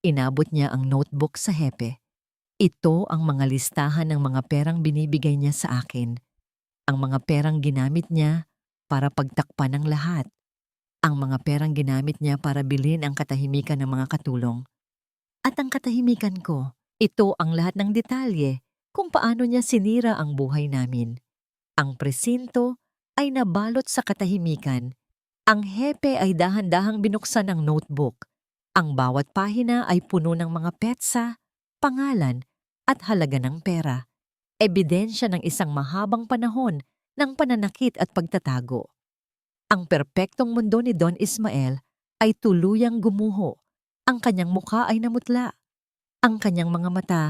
Inabot niya ang notebook sa hepe. Ito ang mga listahan ng mga perang binibigay niya sa akin. Ang mga perang ginamit niya para pagtakpan ng lahat. Ang mga perang ginamit niya para bilhin ang katahimikan ng mga katulong. At ang katahimikan ko, ito ang lahat ng detalye kung paano niya sinira ang buhay namin. Ang presinto ay nabalot sa katahimikan. Ang hepe ay dahan-dahang binuksan ng notebook. Ang bawat pahina ay puno ng mga petsa, pangalan at halaga ng pera. Ebidensya ng isang mahabang panahon ng pananakit at pagtatago. Ang perpektong mundo ni Don Ismael ay tuluyang gumuho. Ang kanyang mukha ay namutla. Ang kanyang mga mata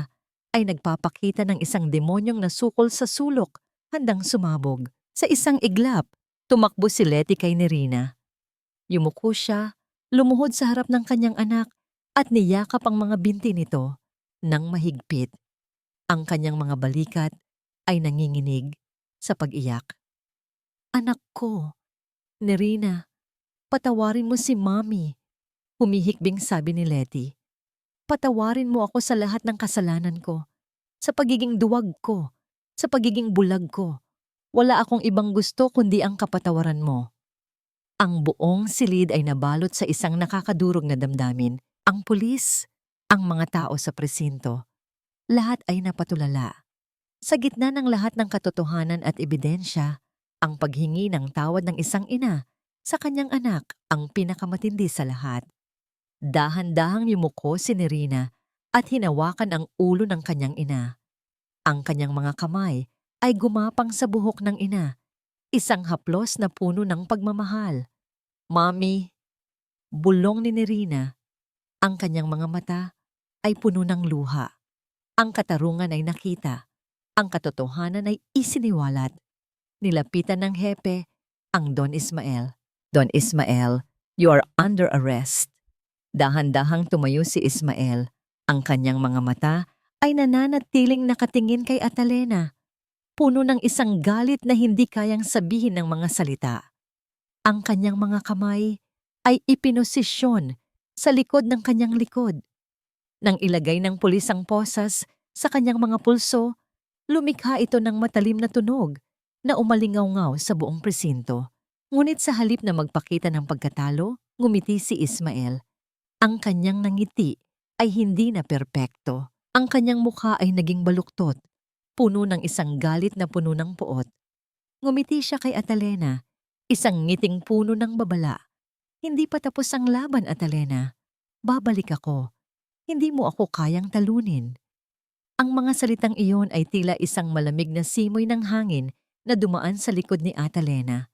ay nagpapakita ng isang demonyong nasukol sa sulok, handang sumabog. Sa isang iglap, tumakbo si Letty kay Nerina. Yumuko siya, lumuhod sa harap ng kanyang anak at niyakap ang mga binti nito. ng mahigpit. Ang kanyang mga balikat ay nanginginig sa pag-iyak. Anak ko, Nerina, patawarin mo si Mommy. Humihikbing sabi ni Letty. Patawarin mo ako sa lahat ng kasalanan ko, sa pagiging duwag ko, sa pagiging bulag ko. Wala akong ibang gusto kundi ang kapatawaran mo. Ang buong silid ay nabalot sa isang nakakadurog na damdamin. Ang pulis, ang mga tao sa presinto, lahat ay napatulala. Sa gitna ng lahat ng katotohanan at ebidensya, ang paghingi ng tawad ng isang ina sa kanyang anak ang pinakamatindi sa lahat. Dahan-dahang yumuko si Nerina at hinawakan ang ulo ng kanyang ina. Ang kanyang mga kamay ay gumapang sa buhok ng ina, isang haplos na puno ng pagmamahal. Mommy, bulong ni Nerina. Ang kanyang mga mata ay puno ng luha. Ang katarungan ay nakita. Ang katotohanan ay isiniwalat. Nilapitan ng hepe ang Don Ismael. Don Ismael, you are under arrest. Dahan-dahang tumayo si Ismael. Ang kanyang mga mata ay nananatiling nakatingin kay Atalena, puno ng isang galit na hindi kayang sabihin ng mga salita. Ang kanyang mga kamay ay ipinosisyon sa likod ng kanyang likod. Nang ilagay ng pulis ang posas sa kanyang mga pulso, lumikha ito ng matalim na tunog na umalingaw-ngaw sa buong presinto. Ngunit sa halip na magpakita ng pagkatalo, ngumiti si Ismael. Ang kanyang nangiti ay hindi na perpekto. Ang kanyang mukha ay naging baluktot, puno ng isang galit na puno ng puot. Ngumiti siya kay Atalena, isang ngiting puno ng babala. Hindi pa tapos ang laban, Atalena. Babalik ako. Hindi mo ako kayang talunin. Ang mga salitang iyon ay tila isang malamig na simoy ng hangin na dumaan sa likod ni Atalena.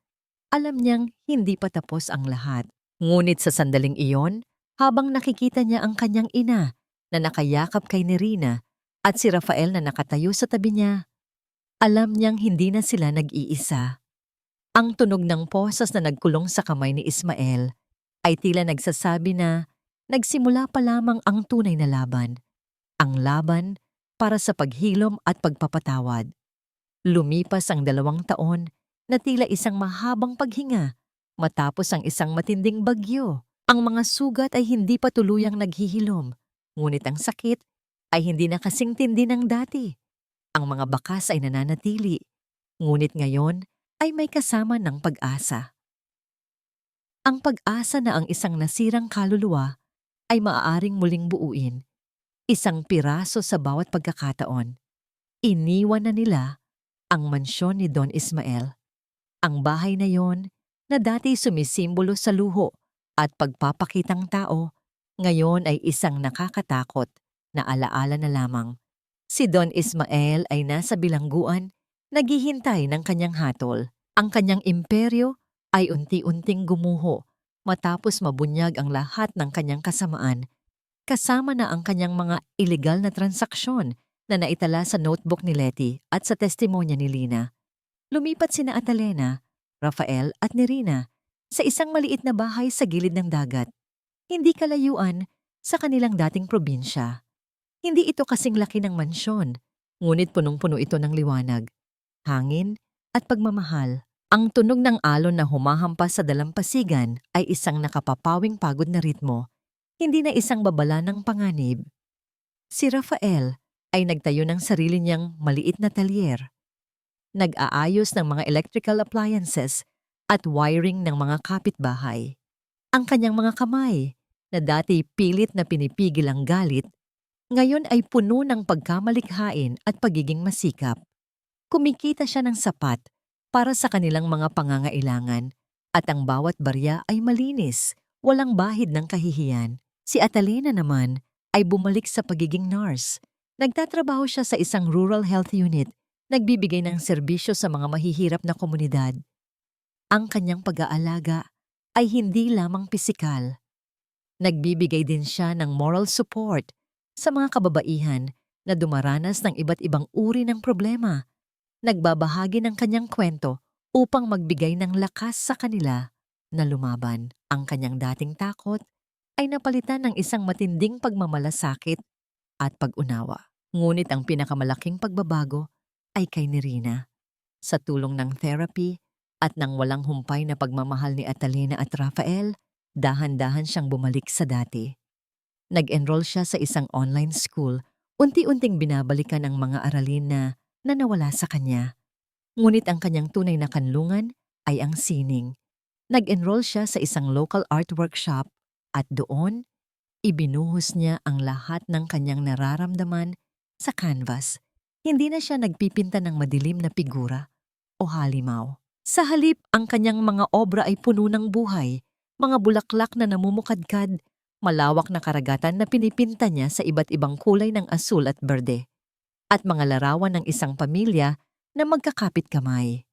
Alam niyang hindi pa tapos ang lahat. Ngunit sa sandaling iyon, habang nakikita niya ang kanyang ina na nakayakap kay Nerina at si Rafael na nakatayo sa tabi niya, alam niyang hindi na sila nag-iisa. Ang tunog ng posas na nagkulong sa kamay ni Ismael ay tila nagsasabi na nagsimula pa lamang ang tunay na laban. Ang laban para sa paghilom at pagpapatawad. Lumipas ang 2 taon na tila isang mahabang paghinga matapos ang isang matinding bagyo. Ang mga sugat ay hindi pa tuluyang naghihilom, ngunit ang sakit ay hindi na kasing tindi ng dati. Ang mga bakas ay nananatili, ngunit ngayon ay may kasama ng pag-asa. Ang pag-asa na ang isang nasirang kaluluwa ay maaaring muling buuin, isang piraso sa bawat pagkakataon. Iniwan na nila ang mansyon ni Don Ismael. Ang bahay na yon na dati sumisimbolo sa luho at pagpapakitang tao, ngayon ay isang nakakatakot na alaala na lamang. Si Don Ismael ay nasa bilangguan, naghihintay ng kanyang hatol. Ang kanyang imperyo ay unti-unting gumuho matapos mabunyag ang lahat ng kanyang kasamaan, kasama na ang kanyang mga ilegal na transaksyon na naitala sa notebook ni Letty at sa testimonya ni Lina. Lumipat sina Atalena, Rafael at Nerina sa isang maliit na bahay sa gilid ng dagat, hindi kalayuan sa kanilang dating probinsya. Hindi ito kasing laki ng mansyon, ngunit punong-puno ito ng liwanag, hangin at pagmamahal. Ang tunog ng alon na humahampas sa dalampasigan ay isang nakapapawing pagod na ritmo, hindi na isang babala ng panganib. Si Rafael ay nagtayo ng sarili niyang maliit na talyer. Nag-aayos ng mga electrical appliances at wiring ng mga kapitbahay. Ang kanyang mga kamay, na dati pilit na pinipigil ang galit, ngayon ay puno ng pagkamalikhain at pagiging masikap. Kumikita siya ng sapat para sa kanilang mga pangangailangan at ang bawat barya ay malinis, walang bahid ng kahihiyan. Si Atalena naman ay bumalik sa pagiging nurse. Nagtatrabaho siya sa isang rural health unit, nagbibigay ng serbisyo sa mga mahihirap na komunidad. Ang kanyang pag-aalaga ay hindi lamang pisikal. Nagbibigay din siya ng moral support sa mga kababaihan na dumaranas ng iba't ibang uri ng problema. Nagbabahagi ng kanyang kwento upang magbigay ng lakas sa kanila na lumaban. Ang kanyang dating takot ay napalitan ng isang matinding pagmamalasakit at pag-unawa. Ngunit ang pinakamalaking pagbabago ay kay Nirina. Sa tulong ng therapy at ng walang humpay na pagmamahal ni Atalena at Rafael, dahan-dahan siyang bumalik sa dati. Nag-enroll siya sa isang online school, unti-unting binabalikan ang mga aralin na nawala sa kanya. Ngunit ang kanyang tunay na kanlungan ay ang sining. Nag-enroll siya sa isang local art workshop at doon, ibinuhos niya ang lahat ng kanyang nararamdaman sa canvas. Hindi na siya nagpipinta ng madilim na figura o halimaw. Sa halip, ang kanyang mga obra ay puno ng buhay, mga bulaklak na namumukadkad, malawak na karagatan na pinipinta niya sa iba't ibang kulay ng asul at berde, at mga larawan ng isang pamilya na magkakapit kamay.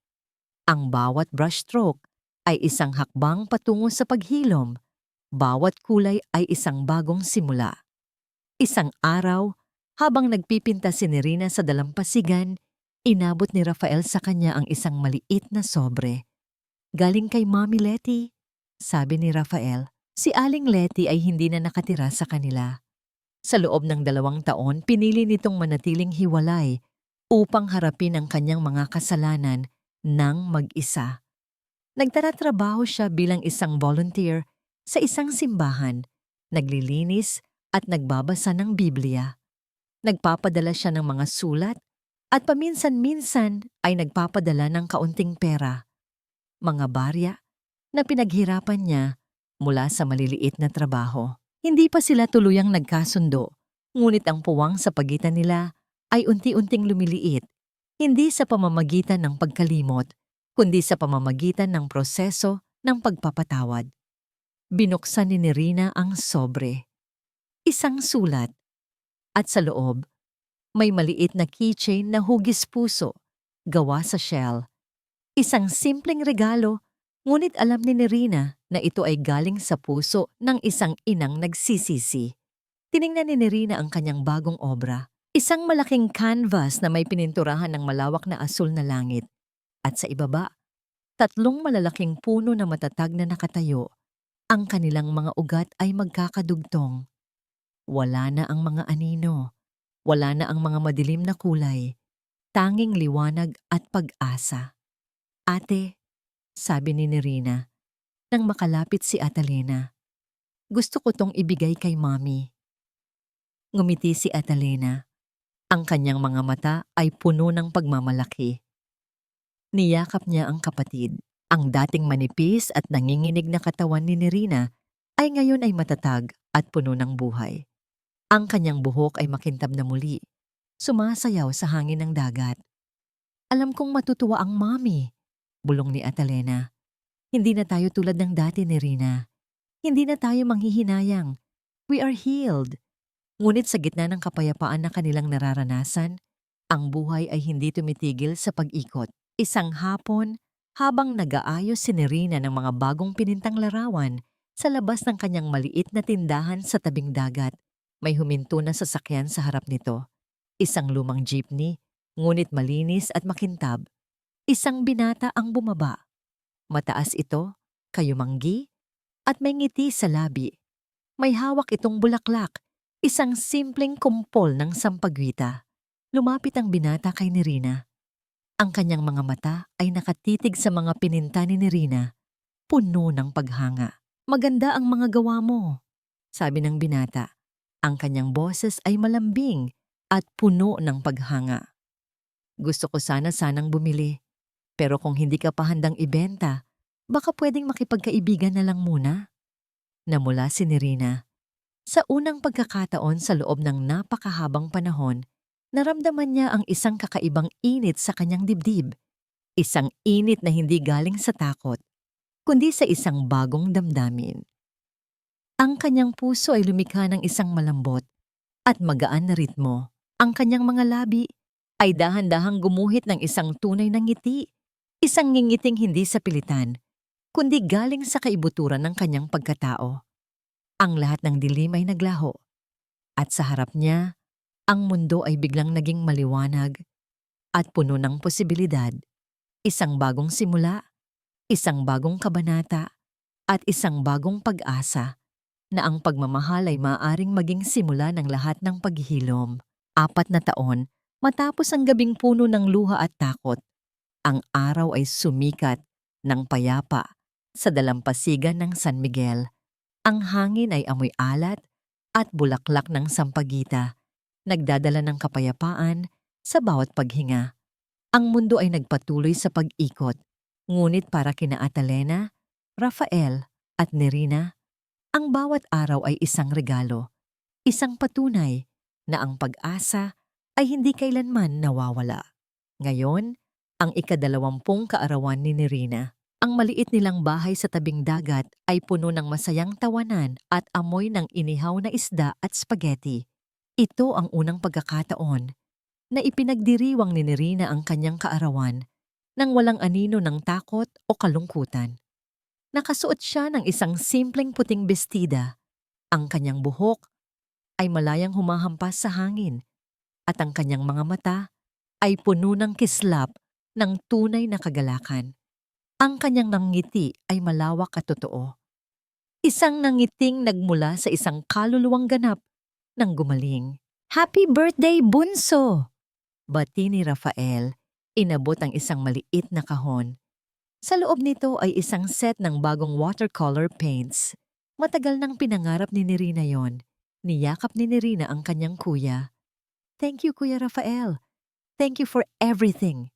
Ang bawat brushstroke ay isang hakbang patungo sa paghilom. Bawat kulay ay isang bagong simula. Isang araw, habang nagpipinta si Nirina sa dalampasigan, inabot ni Rafael sa kanya ang isang maliit na sobre. "Galing kay Mommy Letty," sabi ni Rafael. Si Aling Letty ay hindi na nakatira sa kanila. Sa loob ng 2 taon, pinili nitong manatiling hiwalay upang harapin ang kanyang mga kasalanan ng mag-isa. Nagtatrabaho siya bilang isang volunteer sa isang simbahan, naglilinis at nagbabasa ng Biblia. Nagpapadala siya ng mga sulat at paminsan-minsan ay nagpapadala ng kaunting pera. Mga barya na pinaghirapan niya mula sa maliliit na trabaho. Hindi pa sila tuluyang nagkasundo, ngunit ang puwang sa pagitan nila ay unti-unting lumiliit, hindi sa pamamagitan ng pagkalimot, kundi sa pamamagitan ng proseso ng pagpapatawad. Binuksan ni Nirina ang sobre. Isang sulat. At sa loob, may maliit na keychain na hugis puso, gawa sa shell. Isang simpleng regalo, ngunit alam ni Nirina na ito ay galing sa puso ng isang inang nagsisisi. Tiningnan ni Nirina ang kanyang bagong obra. Isang malaking canvas na may pininturahan ng malawak na asul na langit. At sa ibaba, 3 malalaking puno na matatag na nakatayo. Ang kanilang mga ugat ay magkakadugtong. Wala na ang mga anino. Wala na ang mga madilim na kulay. Tanging liwanag at pag-asa. "Ate," sabi ni Nirina, nang makalapit si Atalena, "gusto ko tong ibigay kay Mommy." Ngumiti si Atalena. Ang kanyang mga mata ay puno ng pagmamalaki. Niyakap niya ang kapatid. Ang dating manipis at nanginginig na katawan ni Nirina ay ngayon ay matatag at puno ng buhay. Ang kanyang buhok ay makintab na muli, sumasayaw sa hangin ng dagat. "Alam kong matutuwa ang Mommy," bulong ni Atalena. "Hindi na tayo tulad ng dati, Nirina. Hindi na tayo manghihinayang. We are healed." Ngunit sa gitna ng kapayapaan na kanilang nararanasan, ang buhay ay hindi tumitigil sa pag-ikot. Isang hapon, habang nag-aayos si Nirina ng mga bagong pinintang larawan sa labas ng kanyang maliit na tindahan sa tabing dagat, may huminto na sasakyan sa harap nito. Isang lumang jeepney, ngunit malinis at makintab. Isang binata ang bumaba. Mataas ito, kayumanggi, at may ngiti sa labi. May hawak itong bulaklak, isang simpleng kumpol ng sampagwita. Lumapit ang binata kay Nirina. Ang kanyang mga mata ay nakatitig sa mga pininta ni Nirina, puno ng paghanga. "Maganda ang mga gawa mo," sabi ng binata. Ang kanyang boses ay malambing at puno ng paghanga. "Gusto ko sanang bumili, pero kung hindi ka pa handang ibenta, baka pwedeng makipagkaibigan na lang muna." Namula si Nirina. Sa unang pagkakataon sa loob ng napakahabang panahon, naramdaman niya ang isang kakaibang init sa kanyang dibdib. Isang init na hindi galing sa takot, kundi sa isang bagong damdamin. Ang kanyang puso ay lumikha ng isang malambot at magaan na ritmo. Ang kanyang mga labi ay dahan-dahang gumuhit ng isang tunay na ngiti. Isang ngingiting hindi sa pilitan, kundi galing sa kaibuturan ng kanyang pagkatao. Ang lahat ng dilim ay naglaho. At sa harap niya, ang mundo ay biglang naging maliwanag at puno ng posibilidad. Isang bagong simula, isang bagong kabanata, at isang bagong pag-asa na ang pagmamahal ay maaaring maging simula ng lahat ng paghihilom. 4 na taon, matapos ang gabing puno ng luha at takot, ang araw ay sumikat ng payapa sa dalampasigan ng San Miguel. Ang hangin ay amoy alat at bulaklak ng sampagita, nagdadala ng kapayapaan sa bawat paghinga. Ang mundo ay nagpatuloy sa pag-ikot, ngunit para kina Atalena, Rafael at Nerina, ang bawat araw ay isang regalo, isang patunay na ang pag-asa ay hindi kailanman nawawala. Ngayon, ang ika-20 kaarawan ni Nerina. Ang maliit nilang bahay sa tabing dagat ay puno ng masayang tawanan at amoy ng inihaw na isda at spaghetti. Ito ang unang pagkakataon na ipinagdiriwang ni Nerina ang kanyang kaarawan nang walang anino ng takot o kalungkutan. Nakasuot siya ng isang simpleng puting bestida. Ang kanyang buhok ay malayang humahampas sa hangin at ang kanyang mga mata ay puno ng kislap ng tunay na kagalakan. Ang kanyang nangiti ay malawak at totoo. Isang nangiting nagmula sa isang kaluluwang ganap ng gumaling. Happy birthday, bunso! Bati ni Rafael, inabot ang isang maliit na kahon. Sa loob nito ay isang set ng bagong watercolor paints. Matagal nang pinangarap ni Nerina yon. Niyakap ni Nerina ang kanyang kuya. Thank you, Kuya Rafael. Thank you for everything.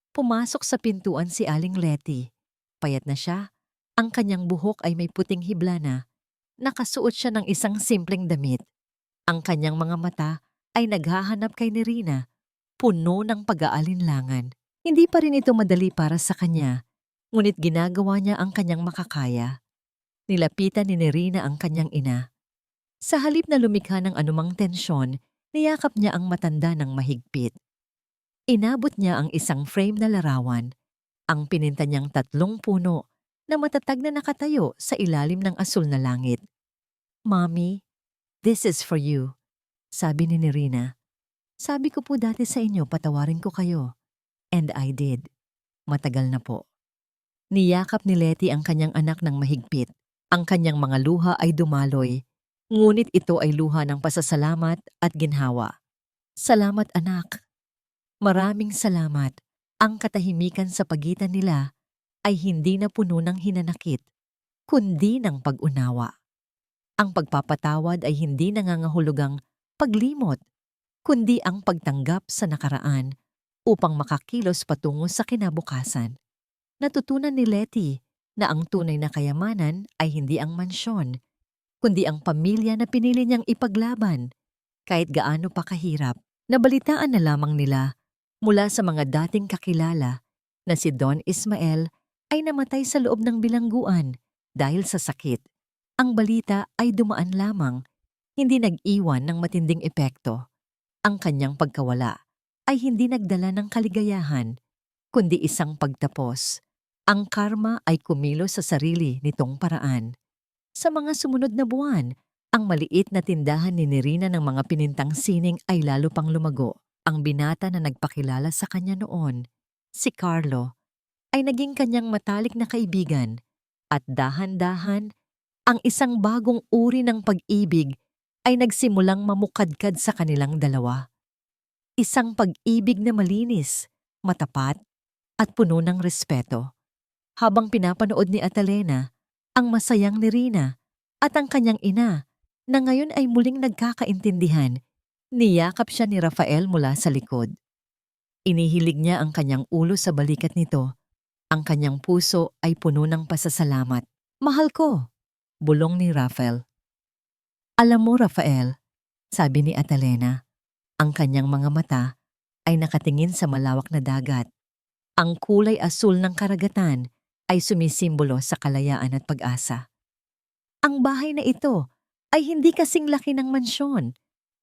Pumasok sa pintuan si Aling Letty. Payat na siya. Ang kanyang buhok ay may puting hibla na. Nakasuot siya ng isang simpleng damit. Ang kanyang mga mata ay naghahanap kay Nerina, puno ng pag-aalinlangan. Hindi pa rin ito madali para sa kanya, ngunit ginagawa niya ang kanyang makakaya. Nilapitan ni Nerina ang kanyang ina. Sa halip na lumikha ng anumang tensyon, niyakap niya ang matanda ng mahigpit. Inabot niya ang isang frame na larawan, ang pininta niyang 3 puno na matatag na nakatayo sa ilalim ng asul na langit. Mommy, this is for you, sabi ni Nerina. Sabi ko po dati sa inyo patawarin ko kayo. And I did. Matagal na po. Niyakap ni Letty ang kanyang anak ng mahigpit. Ang kanyang mga luha ay dumaloy, ngunit ito ay luha ng pasasalamat at ginhawa. Salamat anak. Maraming salamat. Ang katahimikan sa pagitan nila ay hindi na puno ng hinanakit, kundi ng pag-unawa. Ang pagpapatawad ay hindi nangangahulugang paglimot, kundi ang pagtanggap sa nakaraan upang makakilos patungo sa kinabukasan. Natutunan ni Letty na ang tunay na kayamanan ay hindi ang mansyon, kundi ang pamilya na pinili niyang ipaglaban. Kahit gaano pa kahirap, nabalitaan na lamang nila mula sa mga dating kakilala na si Don Ismael ay namatay sa loob ng bilangguan dahil sa sakit. Ang balita ay dumaan lamang, hindi nag-iwan ng matinding epekto. Ang kanyang pagkawala ay hindi nagdala ng kaligayahan, kundi isang pagtapos. Ang karma ay kumilos sa sarili nitong paraan. Sa mga sumunod na buwan, ang maliit na tindahan ni Nerina ng mga pinintang sining ay lalo pang lumago. Ang binata na nagpakilala sa kanya noon, si Carlo, ay naging kanyang matalik na kaibigan at dahan-dahan, ang isang bagong uri ng pag-ibig ay nagsimulang mamukadkad sa kanilang dalawa. Isang pag-ibig na malinis, matapat, at puno ng respeto. Habang pinapanood ni Atalena ang masayang Nerina at ang kanyang ina na ngayon ay muling nagkakaintindihan, niyakap siya ni Rafael mula sa likod. Inihilig niya ang kanyang ulo sa balikat nito. Ang kanyang puso ay puno ng pasasalamat. Mahal ko, bulong ni Rafael. Alam mo, Rafael, sabi ni Atalena, ang kanyang mga mata ay nakatingin sa malawak na dagat. Ang kulay asul ng karagatan ay sumisimbolo sa kalayaan at pag-asa. Ang bahay na ito ay hindi kasing laki ng mansyon,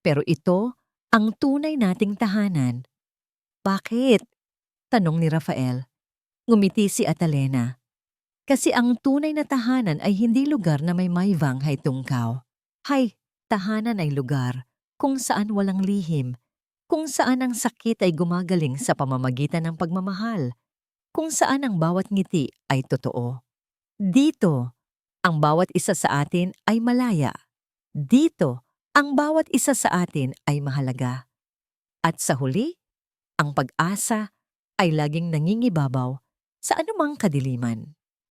pero ito ang tunay nating tahanan. Bakit? Tanong ni Rafael. Ngumiti si Atalena. Kasi ang tunay na tahanan ay hindi lugar na may maivang hay tungkaw. Hay, tahanan ay lugar kung saan walang lihim, kung saan ang sakit ay gumagaling sa pamamagitan ng pagmamahal, kung saan ang bawat ngiti ay totoo. Dito, ang bawat isa sa atin ay malaya Dito, ang bawat isa sa atin ay mahalaga. At sa huli, ang pag-asa ay laging nangingibabaw sa anumang kadiliman.